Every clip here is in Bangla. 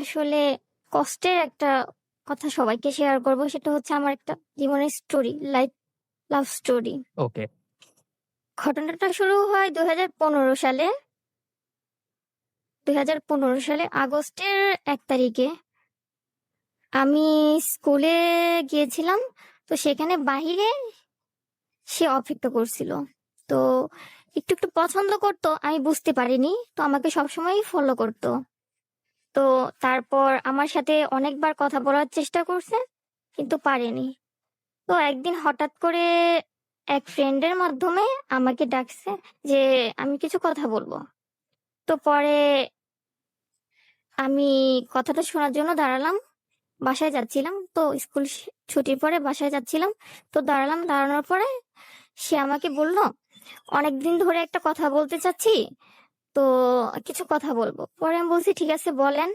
আসলে কষ্টের একটা কথা সবাইকে শেয়ার করব। সেটা হচ্ছে আমার একটা জীবনের স্টোরি, লাভ স্টোরি। ওকে। ঘটনাটা শুরু হয় ২০১৫ সালে। ২০১৫ সালে আগস্টের ১ তারিখে আমি স্কুলে গিয়েছিলাম। তো সেখানে বাহিরে সে অপেক্ষা করছিল। তো একটু পছন্দ করতো, আমি বুঝতে পারিনি। তো আমাকে সবসময়ই ফলো করতো। তো তারপর আমার সাথে অনেকবার কথা বলার চেষ্টা করছে, কিন্তু পারেনি। তো একদিন হঠাৎ করে এক ফ্রেন্ডের মাধ্যমে আমাকে ডাকছে যে আমি কিছু কথা বলবো। তো পরে আমি কথাটা শোনার জন্য দাঁড়ালাম। বাসায় যাচ্ছিলাম, তো স্কুল ছুটির পরে বাসায় যাচ্ছিলাম। তো দাঁড়ালাম, দাঁড়ানোর পরে সে আমাকে বলল, অনেকদিন ধরে একটা কথা বলতে চাচ্ছি, তো কিছু কথা বলবো। পরে আমি বলছি ঠিক আছে বলেন।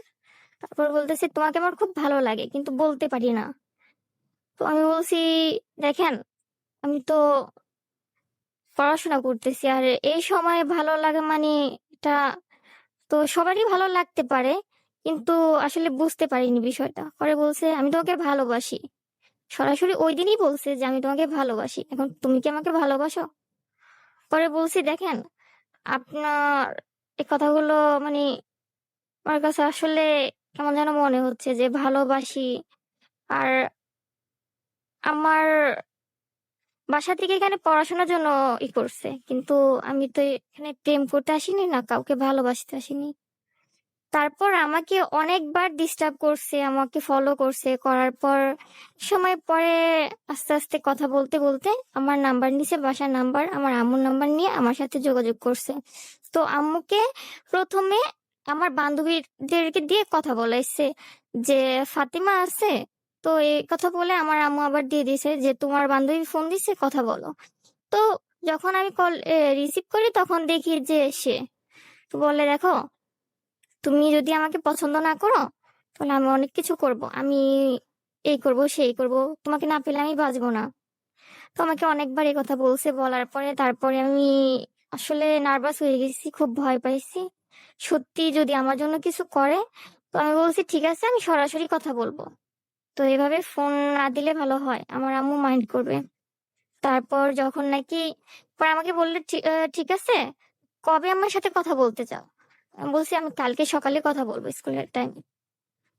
তারপর বলতেছে তোমাকে আমার খুব ভালো লাগে, কিন্তু বলতে পারি না। তো আমি বলছি দেখেন, আমি তো পড়াশোনা করতেছি, আর এই সময় ভালো লাগে মানে এটা তো সবারই ভালো লাগতে পারে, কিন্তু আসলে বুঝতে পারিনি বিষয়টা। পরে বলছে আমি তোমাকে ভালোবাসি। সরাসরি ওই দিনই বলছে যে আমি তোমাকে ভালোবাসি, এখন তুমি কি আমাকে ভালোবাসো? পরে বলছি দেখেন, আপনার এই কথাগুলো মানে আমার কাছে আসলে কেমন যেন মনে হচ্ছে যে ভালোবাসি। আর আমার বাসা থেকে এখানে পড়াশোনার জন্য করছে, কিন্তু আমি তো এখানে প্রেম করতে আসিনি, না কাউকে ভালোবাসতে আসিনি। তারপর আমাকে অনেকবার ডিস্টার্ব করছে, আমাকে ফলো করছে, করার পর সময় পরে আস্তে আস্তে কথা বলতে বলতে আমার নাম্বার নিছে, বাসার নাম্বার, আমার আম্মুর নাম্বার নিয়ে আমার সাথে যোগাযোগ করছে। তো আম্মুকে প্রথমে আমার বান্ধবীদেরকে দিয়ে কথা বলাইছে যে ফাতিমা আছে। তো এই কথা বলে আমার আম্মু আবার দিয়ে দিছে যে তোমার বান্ধবী ফোন দিছে, কথা বলো। তো যখন আমি কল রিসিভ করি তখন দেখি যে সে তো বলে দেখো, তুমি যদি আমাকে পছন্দ না করো তাহলে আমি অনেক কিছু করব, আমি এই করব সেই করব, তোমাকে না পেলে আমি বাঁচবো না। তো আমাকে অনেকবার এই কথা বলছে, বলার পরে তারপরে আমি আসলে নার্ভাস হয়ে গেছি, খুব ভয় পাইছি। সত্যি যদি আমার জন্য কিছু করে, তো আমি বলছি ঠিক আছে আমি সরাসরি কথা বলবো। তো এভাবে ফোন না দিলে ভালো হয়, আমার আম্মু মাইন্ড করবে। তারপর যখন নাকি পরে আমাকে বললে ঠিক আছে, কবে আমার সাথে কথা বলতে চাও? আমি বলছি আমি কালকে সকালে কথা বলবো স্কুলের টাইমে।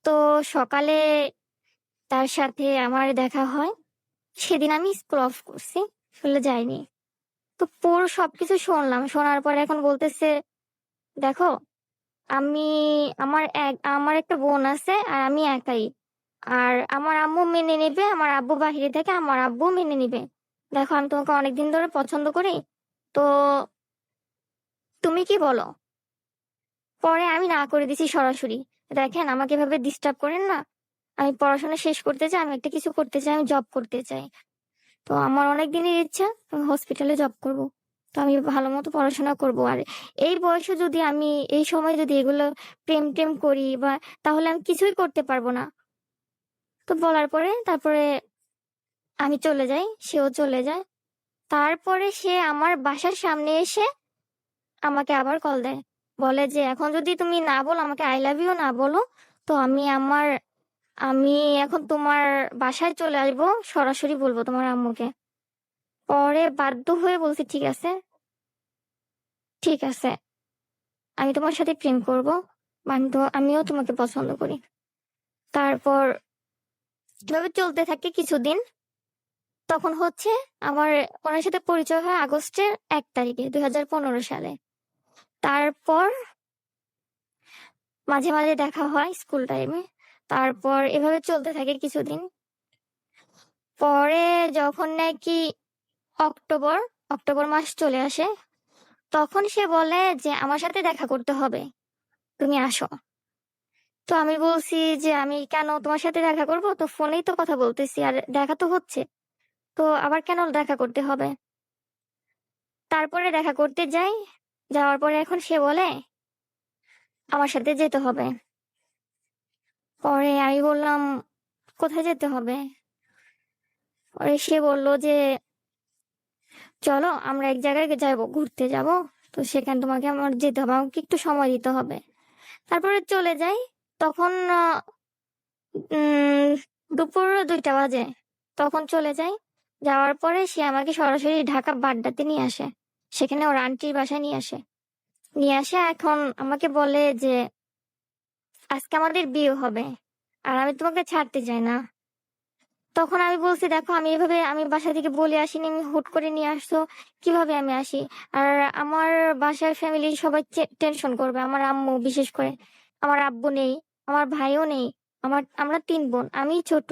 তো সকালে তার সাথে আমার দেখা হয়। সেদিন আমি স্কুল অফ করছি, স্কুলে যাইনি। তো পুরো সবকিছু শুনলাম, শোনার পরে এখন বলতেছে দেখো, আমি আমার একটা বোন আছে আর আমি একাই। আর আমার আম্মু মেনে নেবে, আমার আব্বু বাহিরে থেকে, আমার আব্বু মেনে নিবে। দেখো আমি তোমাকে অনেকদিন ধরে পছন্দ করি, তো তুমি কি বলো? পরে আমি না করে দিছি সরাসরি। দেখেন আমাকে এভাবে ডিস্টার্ব করেন না, আমি পড়াশোনা শেষ করতে চাই, আমি একটা কিছু করতে চাই, আমি জব করতে চাই। তো আমার অনেক দিনের ইচ্ছা আমি হসপিটালে জব করব। তো আমি ভালো মতো পড়াশোনা করব। আর এই বয়সে যদি আমি এই সময় যদি এগুলো প্রেম টেম করি বা, তাহলে আমি কিছুই করতে পারবো না। তো বলার পরে তারপরে আমি চলে যাই, সেও চলে যায়। তারপরে সে আমার বাসার সামনে এসে আমাকে আবার কল দেয়, বলে যে এখন যদি তুমি না বলো, আমাকে আই লাভ ইউ না বলো, তো আমি এখন তোমার বাসায় চলে আসবো, সরাসরি বলবো তোমার আম্মুকে। পরে বাধ্য হয়ে বলছি ঠিক আছে, ঠিক আছে, আমি তোমার সাথে প্রেম করব, আমিও তোমাকে পছন্দ করি। তারপর এভাবে চলতে থাকে কিছুদিন। তখন হচ্ছে আমার ওনার সাথে পরিচয় হয় আগস্টের ১ তারিখে ২০১৫ সালে। তারপর মাঝে মাঝে দেখা হয় স্কুল টাইমে। তারপর এভাবে চলতে থাকে কিছুদিন। পরে যখন নাকি অক্টোবর অক্টোবর মাস চলে আসে, তখন সে বলে যে আমার সাথে দেখা করতে হবে, তুমি আসো। তো আমি বলছি যে আমি কেন তোমার সাথে দেখা করব, তো ফোনেই তো কথা বলতেছি আর দেখা তো হচ্ছে, তো আবার কেন দেখা করতে হবে? তারপরে দেখা করতে যাই। যাওয়ার পরে এখন সে বলে আমার সাথে যেতে হবে। পরে আমি বললাম কোথায় যেতে হবে? পরে সে বলল যে চলো আমরা এক জায়গায় যাবো, ঘুরতে যাব। তো সেখানে তোমাকে আমার যেতে হবে, আমাকে একটু সময় দিতে হবে। তারপরে চলে যাই। তখন উম দুপুর 2টা বাজে। তখন চলে যাই। যাওয়ার পরে সে আমাকে সরাসরি ঢাকা বাড্ডাতে নিয়ে আসে। সেখানে ওর আন্টির বাসায় নিয়ে আসে। নিয়ে আসে এখন আমাকে বলে যে, "আজকে আমাদের বিয়ে হবে। আর আমি তোমাকে ছাড়তে চাই না।" তখন আমি বলছি, "দেখো আমি বাসা থেকে বলে আসিনি, আমি হুট করে নিয়ে আসছো। কিভাবে আমি আসি? আর আমার বাসার ফ্যামিলির সবাই টেনশন করবে। আমার আম্মু বিশেষ করে। আমার আব্বু নেই, আমার ভাইও নেই। আমরা 3 বোন। আমিই ছোট।"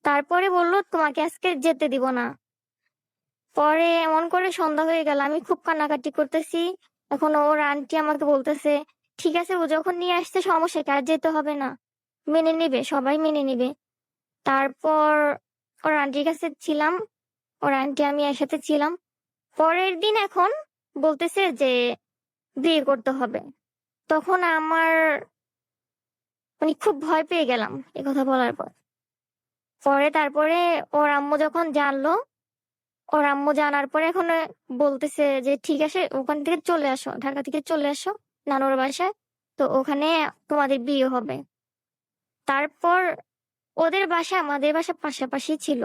তারপরে বলল, "তোমাকে আজকে যেতে দিব না।" পরে এমন করে সন্ধ্যা হয়ে গেল। আমি খুব কান্নাকাটি করতেছি। এখন ওর আন্টি আমাকে বলতেছে, "ঠিক আছে, ও যখন নিয়ে আসছে সমস্যা কি? আর যেতে হবে না। মেনে নিবে, সবাই মেনে নিবে।" তারপর ওর আন্টির কাছে ছিলাম। ওর আন্টি আমি একসাথে ছিলাম। পরের দিন এখন বলতেছে যে বিয়ে করতে হবে। তখন আমার খুব ভয় পেয়ে গেলাম এ কথা বলার পর। তারপরে ওর আম্মু যখন জানলো, ওর আম্মু জানার পরে এখন বলতেছে যে, "ঠিক আছে, ওখান থেকে চলে আসো। ঢাকা থেকে চলে আসো নানুর বাসায়। তো ওখানে তোমাদের বিয়ে হবে।" তারপর ওদের বাসা আমাদের বাসা পাশাপাশি ছিল।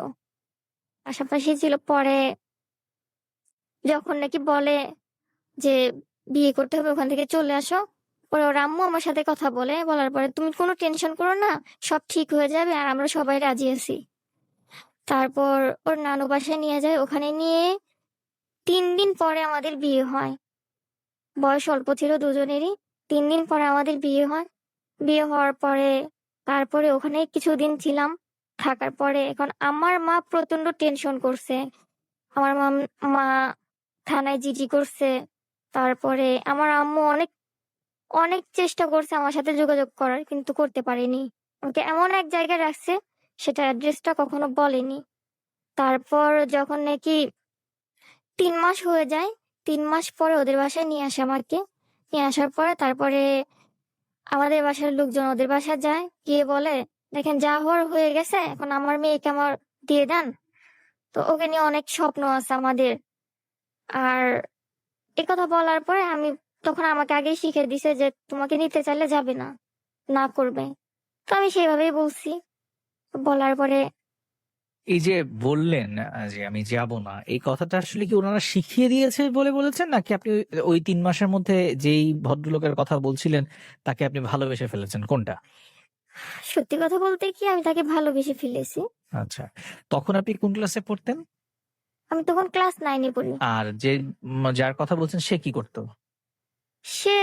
পাশাপাশি ছিল। পরে যখন নাকি বলে যে বিয়ে করতে হবে, ওখান থেকে চলে আসো। পরে ওর আম্মু আমার সাথে কথা বলে। বলার পরে, "তুমি কোনো টেনশন করো না। সব ঠিক হয়ে যাবে। আর আমরা সবাই রাজি আছি।" তারপর ওর নানু বাসায় নিয়ে যায়। ওখানে নিয়ে 3 দিন পরে আমাদের বিয়ে হয়। বয়স অল্প ছিল দুজনেরই। 3 দিন পরে আমাদের বিয়ে হয়। বিয়ে হওয়ার পরে তারপরে ওখানে কিছুদিন ছিলাম। থাকার পরে এখন আমার মা প্রচন্ড টেনশন করছে। আমার মা থানায় জিডি করছে। তারপরে আমার আম্মু অনেক অনেক চেষ্টা করছে আমার সাথে যোগাযোগ করার, কিন্তু করতে পারেনি। আমাকে এমন এক জায়গায় রাখছে, সেটা অ্যাড্রেসটা কখনো বলেনি। তারপর যখন নাকি 3 মাস হয়ে যায়, 3 মাস পরে ওদের বাসায় নিয়ে আসে আমাকে। নিয়ে আসার পরে তারপরে আমাদের বাসার লোকজন ওদের বাসায় যায়। গিয়ে বলে, "দেখেন, যা হওয়ার হয়ে গেছে। এখন আমার মেয়েকে আমার দিয়ে দেন।" তো ওকে নিয়ে অনেক স্বপ্ন আছে আমাদের। আর একথা বলার পরে তখন আমাকে আগেই শিখিয়ে দিছে যে, "তোমাকে নিতে চাইলে যাবে না, না করবে।" তো আমি সেভাবেই বলছি। বলার পরে এই যে বললেন যে আমি যাব না, এই কথাটা আসলে কি ওনারা শিখিয়ে দিয়েছে বলে বলেছেন, নাকি আপনি ওই 3 মাসের মধ্যে যেই ভদ্রলোকের কথা বলছিলেন তাকে আপনি ভালোবেসে ফেলেছেন, কোনটা? সত্যি কথা বলতে কি, আমি তাকে ভালোবেসে ফেলেছি। আচ্ছা, তখন আপনি কোন ক্লাসে পড়তেন? আমি তখন ক্লাস 9 এ পড়ি। আর যে যার কথা বলছেন সে কি করতো? সে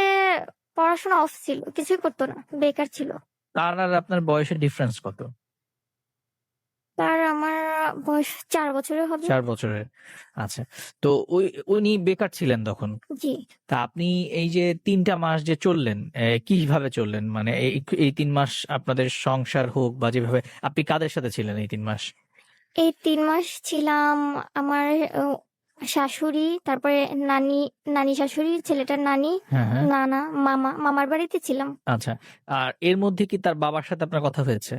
পড়াশোনা অফ ছিল, কিছুই করতো না, বেকার ছিল। তার আর আপনার বয়সের ডিফারেন্স কত? তার আমার বয়স 4 বছরের হবে। 4 বছরের। আচ্ছা, তো উনি বেকার ছিলেন তখন। জি। তা আপনি এই যে 3টা মাস যে চললেন, কিভাবে চললেন? মানে এই 3 মাস আপনাদের সংসার হোক বা যেভাবে, আপনি কাদের সাথে ছিলেন এই 3 মাস? এই 3 মাস ছিলাম আমার অ শাশুড়ি, তারপরে নানি, নানি শাশুড়ি, ছেলেটার নানি, হ্যাঁ, হ্যাঁ। নানা, মামার বাড়িতে ছিলাম। আচ্ছা, আর এর মধ্যে কি তার বাবার সাথে আপনার কথা হয়েছে?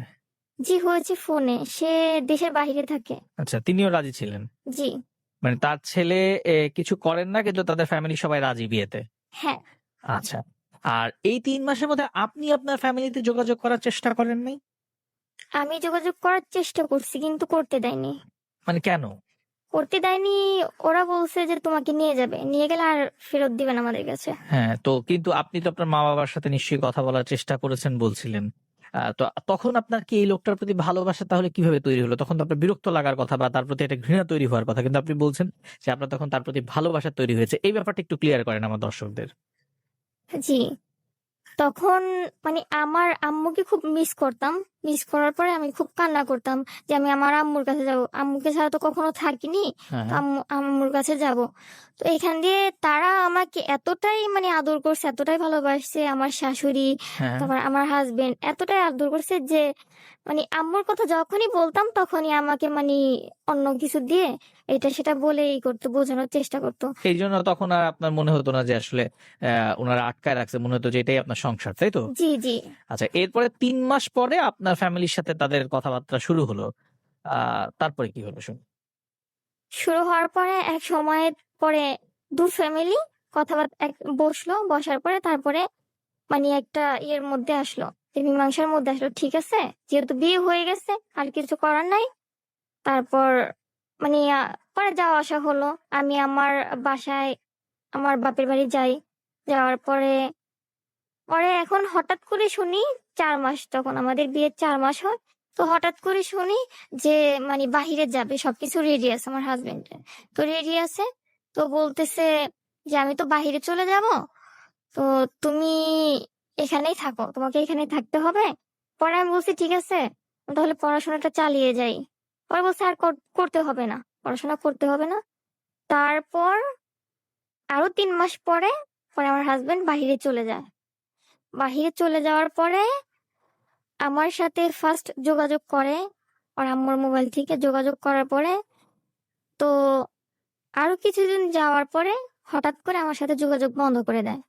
জি, হয়েছে ফোনে। সে দেশের বাহিরে থাকে। আচ্ছা, তিনিও রাজি ছিলেন? জি। মানে তার ছেলে কিছু করেন না, কিন্তু তাদের ফ্যামিলি সবাই রাজি বিয়েতে? হ্যাঁ। আচ্ছা, আর এই 3 মাসের মধ্যে আপনি আপনার ফ্যামিলিতে যোগাযোগ করার চেষ্টা করেন নাই? আমি যোগাযোগ করার চেষ্টা করছি, কিন্তু করতে দেয়নি। মানে কেন? করতে দেয়নি। ওরা বলছে যে তোমাকে নিয়ে যাবে। নিয়ে গেলে আর ফেরত দিবে না আমাদের কাছে। হ্যাঁ, তো কিন্তু আপনি তো আপনার মা-বাবার সাথে নিশ্চয়ই কথা বলার চেষ্টা করেছেন বলছিলেন। তো তখন আপনার কি এই লোকটার প্রতি ভালোবাসা তাহলে কিভাবে তৈরি হলো? তখন তো আপনার বিরক্ত লাগার কথা বা তার প্রতি একটা ঘৃণা তৈরি হওয়ার কথা। কিন্তু আপনি বলছেন যে আপনার তখন তার প্রতি ভালোবাসা তৈরি হয়েছে। এই ব্যাপারটা একটু ক্লিয়ার করেন আমার দর্শকদের। জি। তখন আমার আম্মুকে খুব মিস করতাম। মিস করার পরে আমি খুব কান্না করতাম যে আমি আমার আম্মুর কাছে যাবো। আম্মুকে ছাড়া তো কখনো থাকিনি। হ্যাঁ, তো হ্যাঁ। আম্মুর কাছে যাবো। তো এখান দিয়ে তারা আমাকে এতটাই আদর করছে, এতটাই ভালোবাসছে। আমার শাশুড়ি, হ্যাঁ, তারপর আমার হাসব্যান্ড এতটাই আদর করছে যে আম্মুর কথা যখনই বলতাম তখনই আমাকে অন্য কিছু দিয়ে এটা সেটা বলে করতো, বোঝানোর চেষ্টা করতো। এইজন্য তখন আর আপনার মনে হতো না যে আসলে উনারা আটকায় রাখছে। মনে হতো যে এটাই আপনার সংসার, তাই তো? জি, জি। আচ্ছা, এরপরে ৩ মাস পরে আপনার ফ্যামিলির সাথে তাদের কথাবার্তা শুরু হলো। আ তারপরে কি হলো শুনি? শুরু হওয়ার পরে এক সময়ের পরে 2 ফ্যামিলি কথাবার্তা বসলো। বসার পরে তারপরে মানে একটা ইয়ের মধ্যে আসলো, যে মীমাংসার মধ্যে আসলো। ঠিক আছে, যেহেতু বিয়ে হয়ে গেছে আর কিছু করার নাই। তারপর মানে পরে যাওয়া আসা হলো। আমি আমার বাসায়, আমার বাপের বাড়ি যাই। যাওয়ার পরে পরে এখন হঠাৎ করে শুনি, 4 মাস, তখন আমাদের বিয়ের 4 মাস হয়। তো হঠাৎ করে শুনি যে মানে বাহিরে যাবে, সবকিছু রেডি আছে আমার হাজবেন্ডের। তো রেডি আছে, তো বলতেছে যে আমি তো বাহিরে চলে যাব, তো তুমি এখানেই থাকো, তোমাকে এখানেই থাকতে হবে। পরে আমি বলছি ঠিক আছে, তাহলে পড়াশোনাটা চালিয়ে যাই। পরে বলছে আর করতে হবে না, পড়াশোনা করতে হবে না। তারপর আরো 3 মাস পরে পরে আমার হাজবেন্ড বাহিরে চলে যায়। বাহিরে চলে যাওয়ার পরে আমার সাথে ফার্স্ট যোগাযোগ করে, ওর আম্মুর মোবাইল থেকে যোগাযোগ করার পরে। তো আরো কিছুদিন যাওয়ার পরে হঠাৎ করে আমার সাথে যোগাযোগ বন্ধ করে দেয়।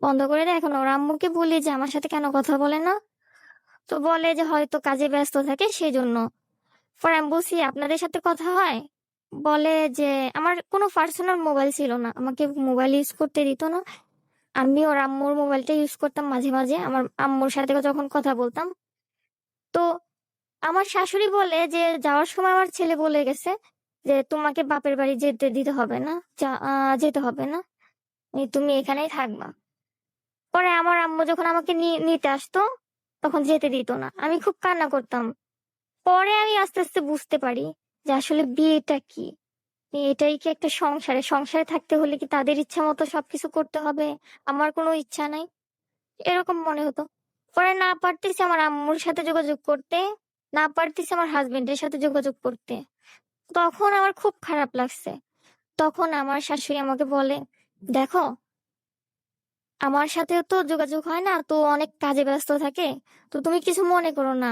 বন্ধ করে দেয়। এখন ওর আম্মুকে বলি যে আমার সাথে কেন কথা বলে না, তো বলে যে হয়তো কাজে ব্যস্ত থাকে সেই জন্য। পরে আমি বলছি আপনাদের সাথে কথা হয়? বলে যে আমার কোনো পার্সোনাল মোবাইল ছিল না, আমাকে মোবাইল ইউজ করতে দিত না। আমি ওর আম্মুর মোবাইলটা ইউজ করতাম মাঝে মাঝে, আমার আম্মুর সাথে যখন কথা বলতাম। তো আমার শাশুড়ি বলে যে যাওয়ার সময় আমার ছেলে বলে গেছে যে তোমাকে বাপের বাড়ি যেতে দিতে হবে না, যেতে হবে না, তুমি এখানেই থাকবা। পরে আমার আম্মু যখন আমাকে নিতে আসতো তখন যেতে দিত না, আমি খুব কান্না করতাম। পরে আমি আস্তে আস্তে বুঝতে পারি যে আসলে বিয়েটা কি, এটাই কি একটা সংসারে, সংসারে থাকতে হলে কি তাদের ইচ্ছা মতো সবকিছু করতে হবে, আমার কোনো ইচ্ছা নাই, এরকম মনে হতো। পরে না পারতেছি আমার আম্মুর সাথে যোগাযোগ করতে, না পারতেছি আমার হাজবেন্ডের সাথে যোগাযোগ করতে। তখন আমার খুব খারাপ লাগছে। তখন আমার শাশুড়ি আমাকে বলে, দেখো আমার সাথেও তো যোগাযোগ হয় না, তো অনেক কাজে ব্যস্ত থাকে, তো তুমি কিছু মনে করো না।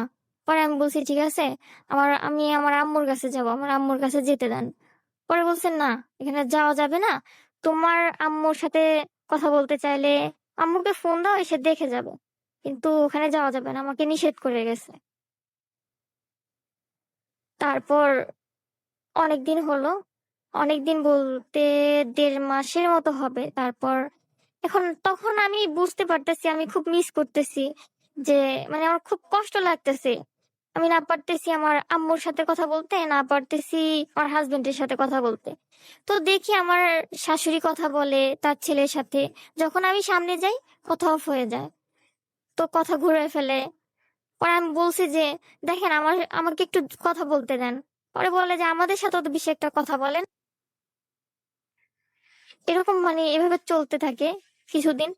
পরে আমি বলছি ঠিক আছে, আমি আমার আম্মুর কাছে যাব, আমার আম্মুর কাছে যেতে দেন। পরে বলছেন না, এখানে যাওয়া যাবে না, তোমার আম্মুর সাথে কথা বলতে চাইলে আম্মুকে ফোন দাও, এসে দেখে যাবে, কিন্তু ওখানে যাওয়া যাবে না, আমাকে নিষেধ করে গেছে। তারপর অনেকদিন হলো, অনেকদিন বলতে 1.5 মাসের মতো হবে। তারপর এখন তখন আমি বুঝতে পারতেছি আমি খুব মিস করতেছি, যে মানে আমার খুব কষ্ট লাগতেছে। আমি না পারতেছি আমার আম্মুর সাথে কথা বলতে, না পারতেছি আমার হাজবেন্ডের সাথে কথা বলতে। তো দেখি আমার শাশুড়ি কথা বলে তার ছেলের সাথে, যখন আমি সামনে যাই কথা অফ হয়ে যায়, তো কথা ঘুরে ফেলে। পরে আমি বলছি যে দেখেন আমাকে একটু কথা বলতে দেন। পরে বলে যে আমাদের সাথে তো বেশি একটা কথা বলেন। এরকম মানে এভাবে চলতে থাকে কিছুদিন।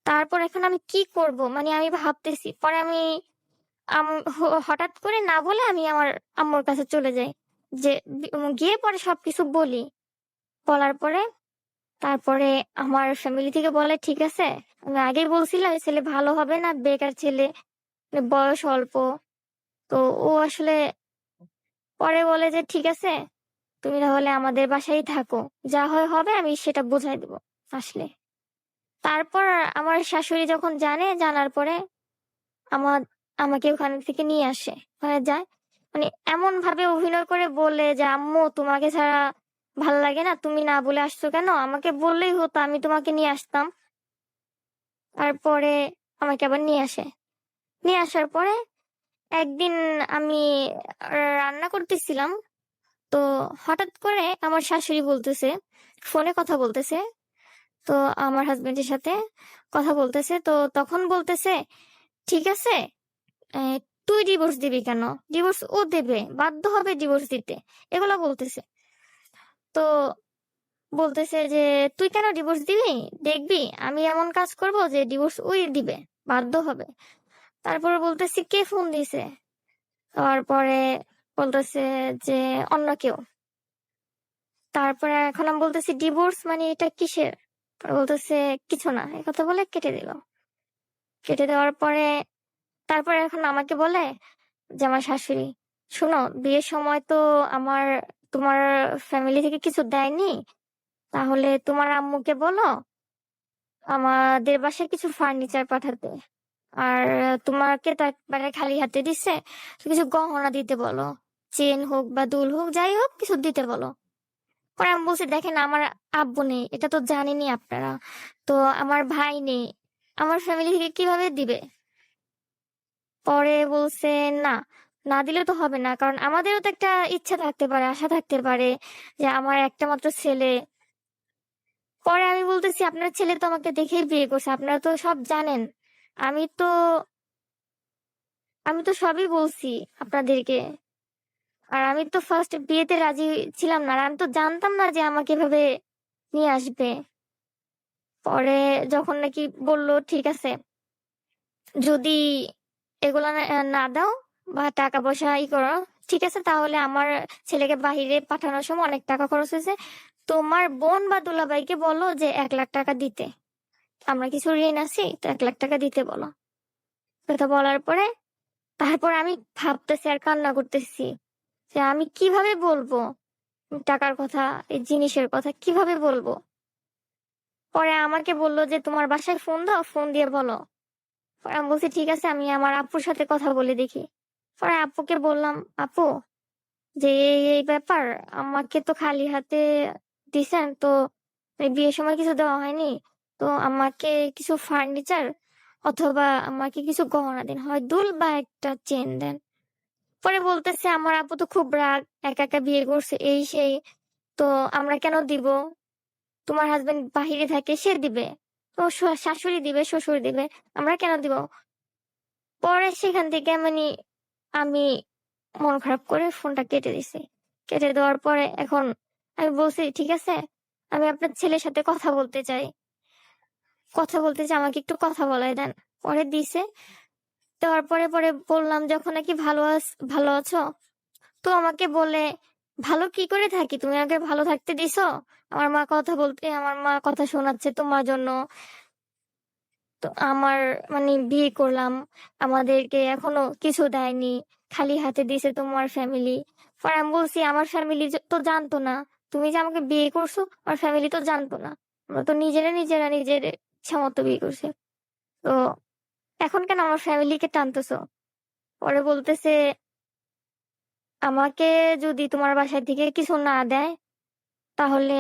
তারপর এখন আমি কি করব, মানে আমি ভাবতেছি। পরে আমি হঠাৎ করে না বলে আমি আমার আম্মুর কাছে চলে যাই, যে গিয়ে পরে সবকিছু বলি। বলার পরে তারপরে আমার ফ্যামিলি থেকে বলে ঠিক আছে, আমি আগেই বলছিলাম এই ছেলে ভালো হবে না, বেকার ছেলে, মানে বয়স অল্প। তো ও আসলে পরে বলে যে ঠিক আছে, তুমি তাহলে আমাদের বাসায় থাকো, যা হয় হবে, আমি সেটা বুঝাই দেবো আসলে। তারপর আমার শাশুড়ি যখন জানার পরে আমার আমাকে ওখান থেকে নিয়ে আসে, ওখানে যায়। মানে এমন ভাবে অভিনয় করে বলে যে আম্মু তোমাকে ছাড়া ভাল লাগে না, তুমি না বলে আসছো কেন, আমাকে বললেই হতো, আমি তোমাকে নিয়ে আসতাম। তারপরে আমাকে আবার নিয়ে আসে। নিয়ে আসার পরে একদিন আমি রান্না করতেছিলাম, তো হঠাৎ করে আমার শাশুড়ি বলতেছে, ফোনে কথা বলতেছে, তো আমার হাজবেন্ডের সাথে কথা বলতেছে, তো তখন বলতেছে ঠিক আছে, আহ, তুই ডিভোর্স দিবি কেন, ডিভোর্স ও দেবে, বাধ্য হবে ডিভোর্স দিতে, এগুলো বলতেছে। তো বলতেছে যে তুই কেন ডিভোর্স দিবি, দেখবি আমি এমন কাজ করব যে ডিভোর্স ওই দিবে, বাধ্য হবে। তারপরে বলতেছি কে ফোন দিছে, তারপরে বলতেছে যে অন্য কেউ। তারপরে এখন আমি বলতেছি ডিভোর্স মানে এটা কিসের, পরে বলতেছে কিছু না, এই কথা বলে কেটে দিল। কেটে দেওয়ার পরে তারপরে এখন আমাকে বলে যে আমার শাশুড়ি, শোনো বিয়ের সময় তো আমার তোমার ফ্যামিলি থেকে কিছু দেয়নি, তাহলে তোমার আম্মুকে বলো আমাদের বাসায় কিছু ফার্নিচার পাঠাতে। আর তোমাকে তো একবারে খালি হাতে দিচ্ছে, তো কিছু গহনা দিতে বলো, চেন হোক বা দুল হোক, যাই হোক কিছু দিতে বলো। পরে আমি বলছি দেখেন আমার আব্বু নেই, এটা তো জানেনই আপনারা, তো আমার ভাই নেই, আমার ফ্যামিলি থেকে কিভাবে দিবে? পরে বলছে, না, না দিলে তো হবে না, কারণ আমাদেরও তো একটা ইচ্ছা থাকতে পারে, আশা থাকতে পারে যে আমার একটা মাত্র ছেলে। পরে আমি বলতেছি, আপনার ছেলে তো আমাকে দেখেই বিয়ে করছে, আপনারা তো সব জানেন। আমি তো আমি তো সবই বলছি আপনাদেরকে। আর আমি তো ফার্স্ট বিয়েতে রাজি ছিলাম না, আর আমি তো জানতাম না যে আমাকে এভাবে নিয়ে আসবে। পরে যখন নাকি বলল ঠিক আছে, যদি এগুলা না দাও বা টাকা পয়সা করো, ঠিক আছে, তাহলে আমার ছেলেকে বাহিরে পাঠানোর সময় অনেক টাকা খরচ হয়েছে, তোমার বোন বা দুলাভাইকে বলো যে 1 লাখ টাকা দিতে, আমরা কিছু ঋণ আছি, তো 1 লাখ টাকা দিতে বলো। কথা বলার পরে তারপর আমি ভাবতেছি আর কান্না করতেছি যে আমি কিভাবে বলবো টাকার কথা, এই জিনিসের কথা কিভাবে বলবো। পরে আমাকে বললো যে তোমার বাসায় ফোন দাও, ফোন দিয়ে বলো। পরে আমি বলছি ঠিক আছে, আমি আমার আপুর সাথে কথা বলে দেখি। পরে আপুকে বললাম, আপু, যে এই ব্যাপার, আমাকে তো খালি হাতে দিছেন, তো এই বিয়ের সময় কিছু দেওয়া হয়নি, তো আমাকে কিছু ফার্নিচার অথবা আমাকে কিছু গহনা দিন, হয় দুল বা একটা চেন দেন। পরে বলতেছে আমার আপু তো খুব রাগ, একা একা বিয়ে করছে, এই সেই, তো আমরা কেন দিব? তোমার হাজবেন্ড বাহিরে থাকে, সে দিবে, তো শাশুড়ি দিবে, শ্বশুর দিবে, আমরা কেন দিব? পরে সেখান থেকে আমি মন খারাপ করে ফোনটা কেটে দিছি। কেটে দেওয়ার পরে এখন আমি বলছি ঠিক আছে, আমি আপনার ছেলের সাথে কথা বলতে চাই, আমাকে একটু কথা বলাই দেন। পরে দিছে। দেওয়ার পরে পরে বললাম যখন নাকি ভালো আছো, তো আমাকে বলে, ভালো কি করে থাকি, তুমি আগে ভালো থাকতে দিছো? আমার মা কথা শোনাচ্ছে তোমার জন্য, তো আমার বিয়ে করলাম, আমাদেরকে এখনো কিছু দেয়নি, খালি হাতে দিছে তোমার ফ্যামিলি। পরে আমি বলছি আমার ফ্যামিলি তো জানতো না, তুমি যে আমাকে বিয়ে করছো আমার ফ্যামিলি তো জানতো না, আমরা তো নিজের ইচ্ছা মতো বিয়ে করছি, তো এখন কেন আমার ফ্যামিলিকে টানতেছো? পরে বলতেছে, আমাকে যদি তোমার বাসায় থেকে কিছু না দেয়, তাহলে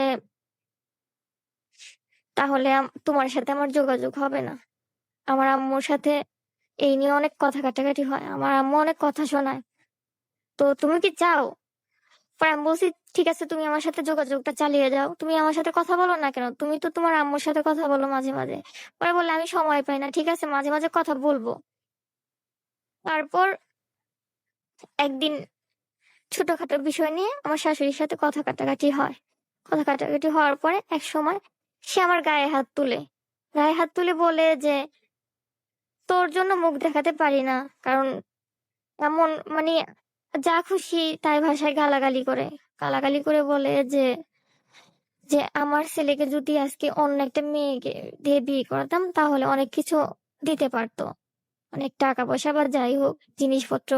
তোমার সাথে আমার যোগাযোগ হবে না। আমার আম্মুর সাথে এই নিয়ে অনেক কথা কাটাকাটি হয়, আমার আম্মু অনেক কথা শোনায়, তো তুমি কি চাও? পরে আমি বলছি ঠিক আছে, তুমি আমার সাথে যোগাযোগটা চালিয়ে যাও, তুমি আমার সাথে কথা বলো না কেন, তুমি তো তোমার আম্মুর সাথে কথা বলো মাঝে মাঝে। পরে বললে আমি সময় পাই না, ঠিক আছে, মাঝে মাঝে কথা বলবো। তারপর একদিন ছোটখাটো বিষয় নিয়ে আমার শাশুড়ির সাথে কথা কাটাকাটি হয়। কথা কাটাকাটি হওয়ার পরে এক সময় সে আমার গায়ে হাত তুলে বলে যে তোর জন্য মুখ দেখাতে পারি না, কারণ এমন যা খুশি তাই ভাষায় গালাগালি করে বলে যে যে আমার ছেলেকে যদি আজকে অন্য একটা মেয়েকে দিয়ে বিয়ে করতাম, তাহলে অনেক কিছু দিতে পারতো, অনেক টাকা পয়সা বা যাই হোক জিনিসপত্র,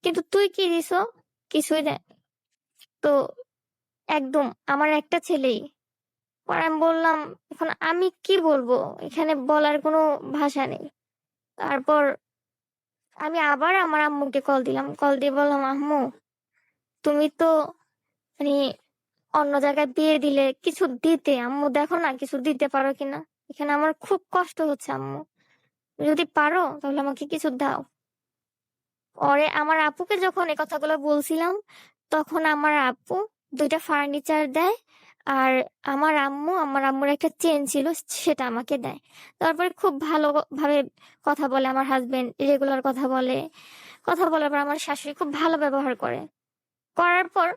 কিন্তু তুই কি দিছ? কিছুই দেয়। তো একদম আমার একটা ছেলেই। পরে আমি বললাম, এখন আমি কি বলবো, এখানে বলার কোনো ভাষা নেই। তারপর আমি আবার আমার আম্মুকে কল দিলাম, কল দিয়ে বললাম, আম্মু, তুমি তো মানে অন্য জায়গায় বিয়ে দিলে কিছু দিতে, আম্মু দেখো না কিছু দিতে পারো কিনা, এখানে আমার খুব কষ্ট হচ্ছে আম্মু, যদি পারো তাহলে আমাকে কিছু দাও। পরে আমার আপুকে যখন এই কথাগুলো বলছিলাম, তখন আমার আপু 2টা ফার্নিচার দেয়, আর আমার আম্মুর একটা চেন ছিল, সেটা আমাকে দেয়। তারপরে খুব ভালো ভাবে কথা বলে আমার হাজবেন্ড, রেগুলার কথা বলার পর আমার শাশুড়ি খুব ভালো ব্যবহার করার পর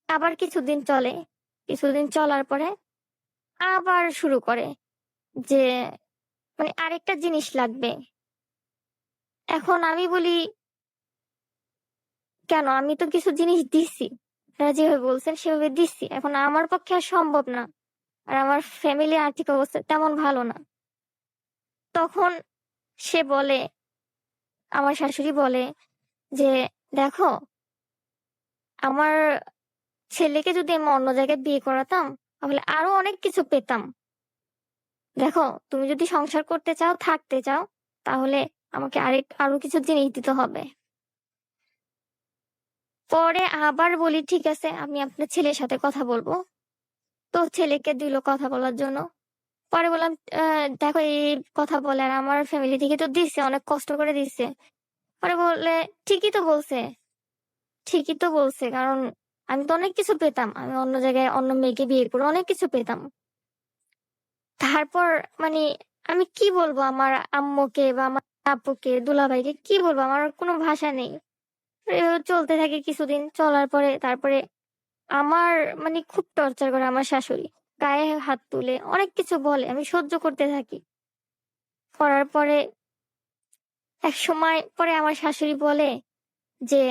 আবার কিছুদিন চলার পরে আবার শুরু করে যে আরেকটা জিনিস লাগবে। এখন আমি বলি, কেন, আমি তো কিছু জিনিস দিছি, আপনারা যেভাবে বলছেন সেভাবে দিচ্ছি, এখন আমার পক্ষে আর সম্ভব না, আর আমার ফ্যামিলি আর্থিক অবস্থা তেমন ভালো না। তখন সে বলে, আমার শাশুড়ি বলে যে দেখো, আমার ছেলেকে যদি আমি অন্য জায়গায় বিয়ে করাতাম, তাহলে আরো অনেক কিছু পেতাম। দেখো, তুমি যদি সংসার করতে চাও, থাকতে চাও, তাহলে আমাকে আরো কিছু জিনিস দিতে হবে। পরে আবার বলি ঠিক আছে, আমি আপনার ছেলের সাথে কথা বলবো। তো ছেলেকে দিল কথা বলার জন্য। পরে বললাম, দেখো এই কথা বলে আর আমার ফ্যামিলি থেকে তো দিচ্ছে, অনেক কষ্ট করে দিচ্ছে। পরে বললে, ঠিকই তো বলছে, ঠিকই তো বলছে, কারণ আমি তো অনেক কিছু পেতাম, আমি অন্য জায়গায় অন্য মেয়েকে বিয়ে করে অনেক কিছু পেতাম। তারপর মানে আমি কি বলবো আমার আম্মুকে বা আমার আপুকে, দুলাভাইকে কি বলবো, আমার কোনো ভাষা নেই। এভাবে চলতে থাকে কিছুদিন, চলার পরে তারপরে আমার মানে খুব টর্চার করে আমার শাশুড়ি, গায়ে হাত তুলে অনেক কিছু বলে, আমি সহ্য করতে থাকি। করার পরে এক সময় পরে আমার শাশুড়ি বলে যে,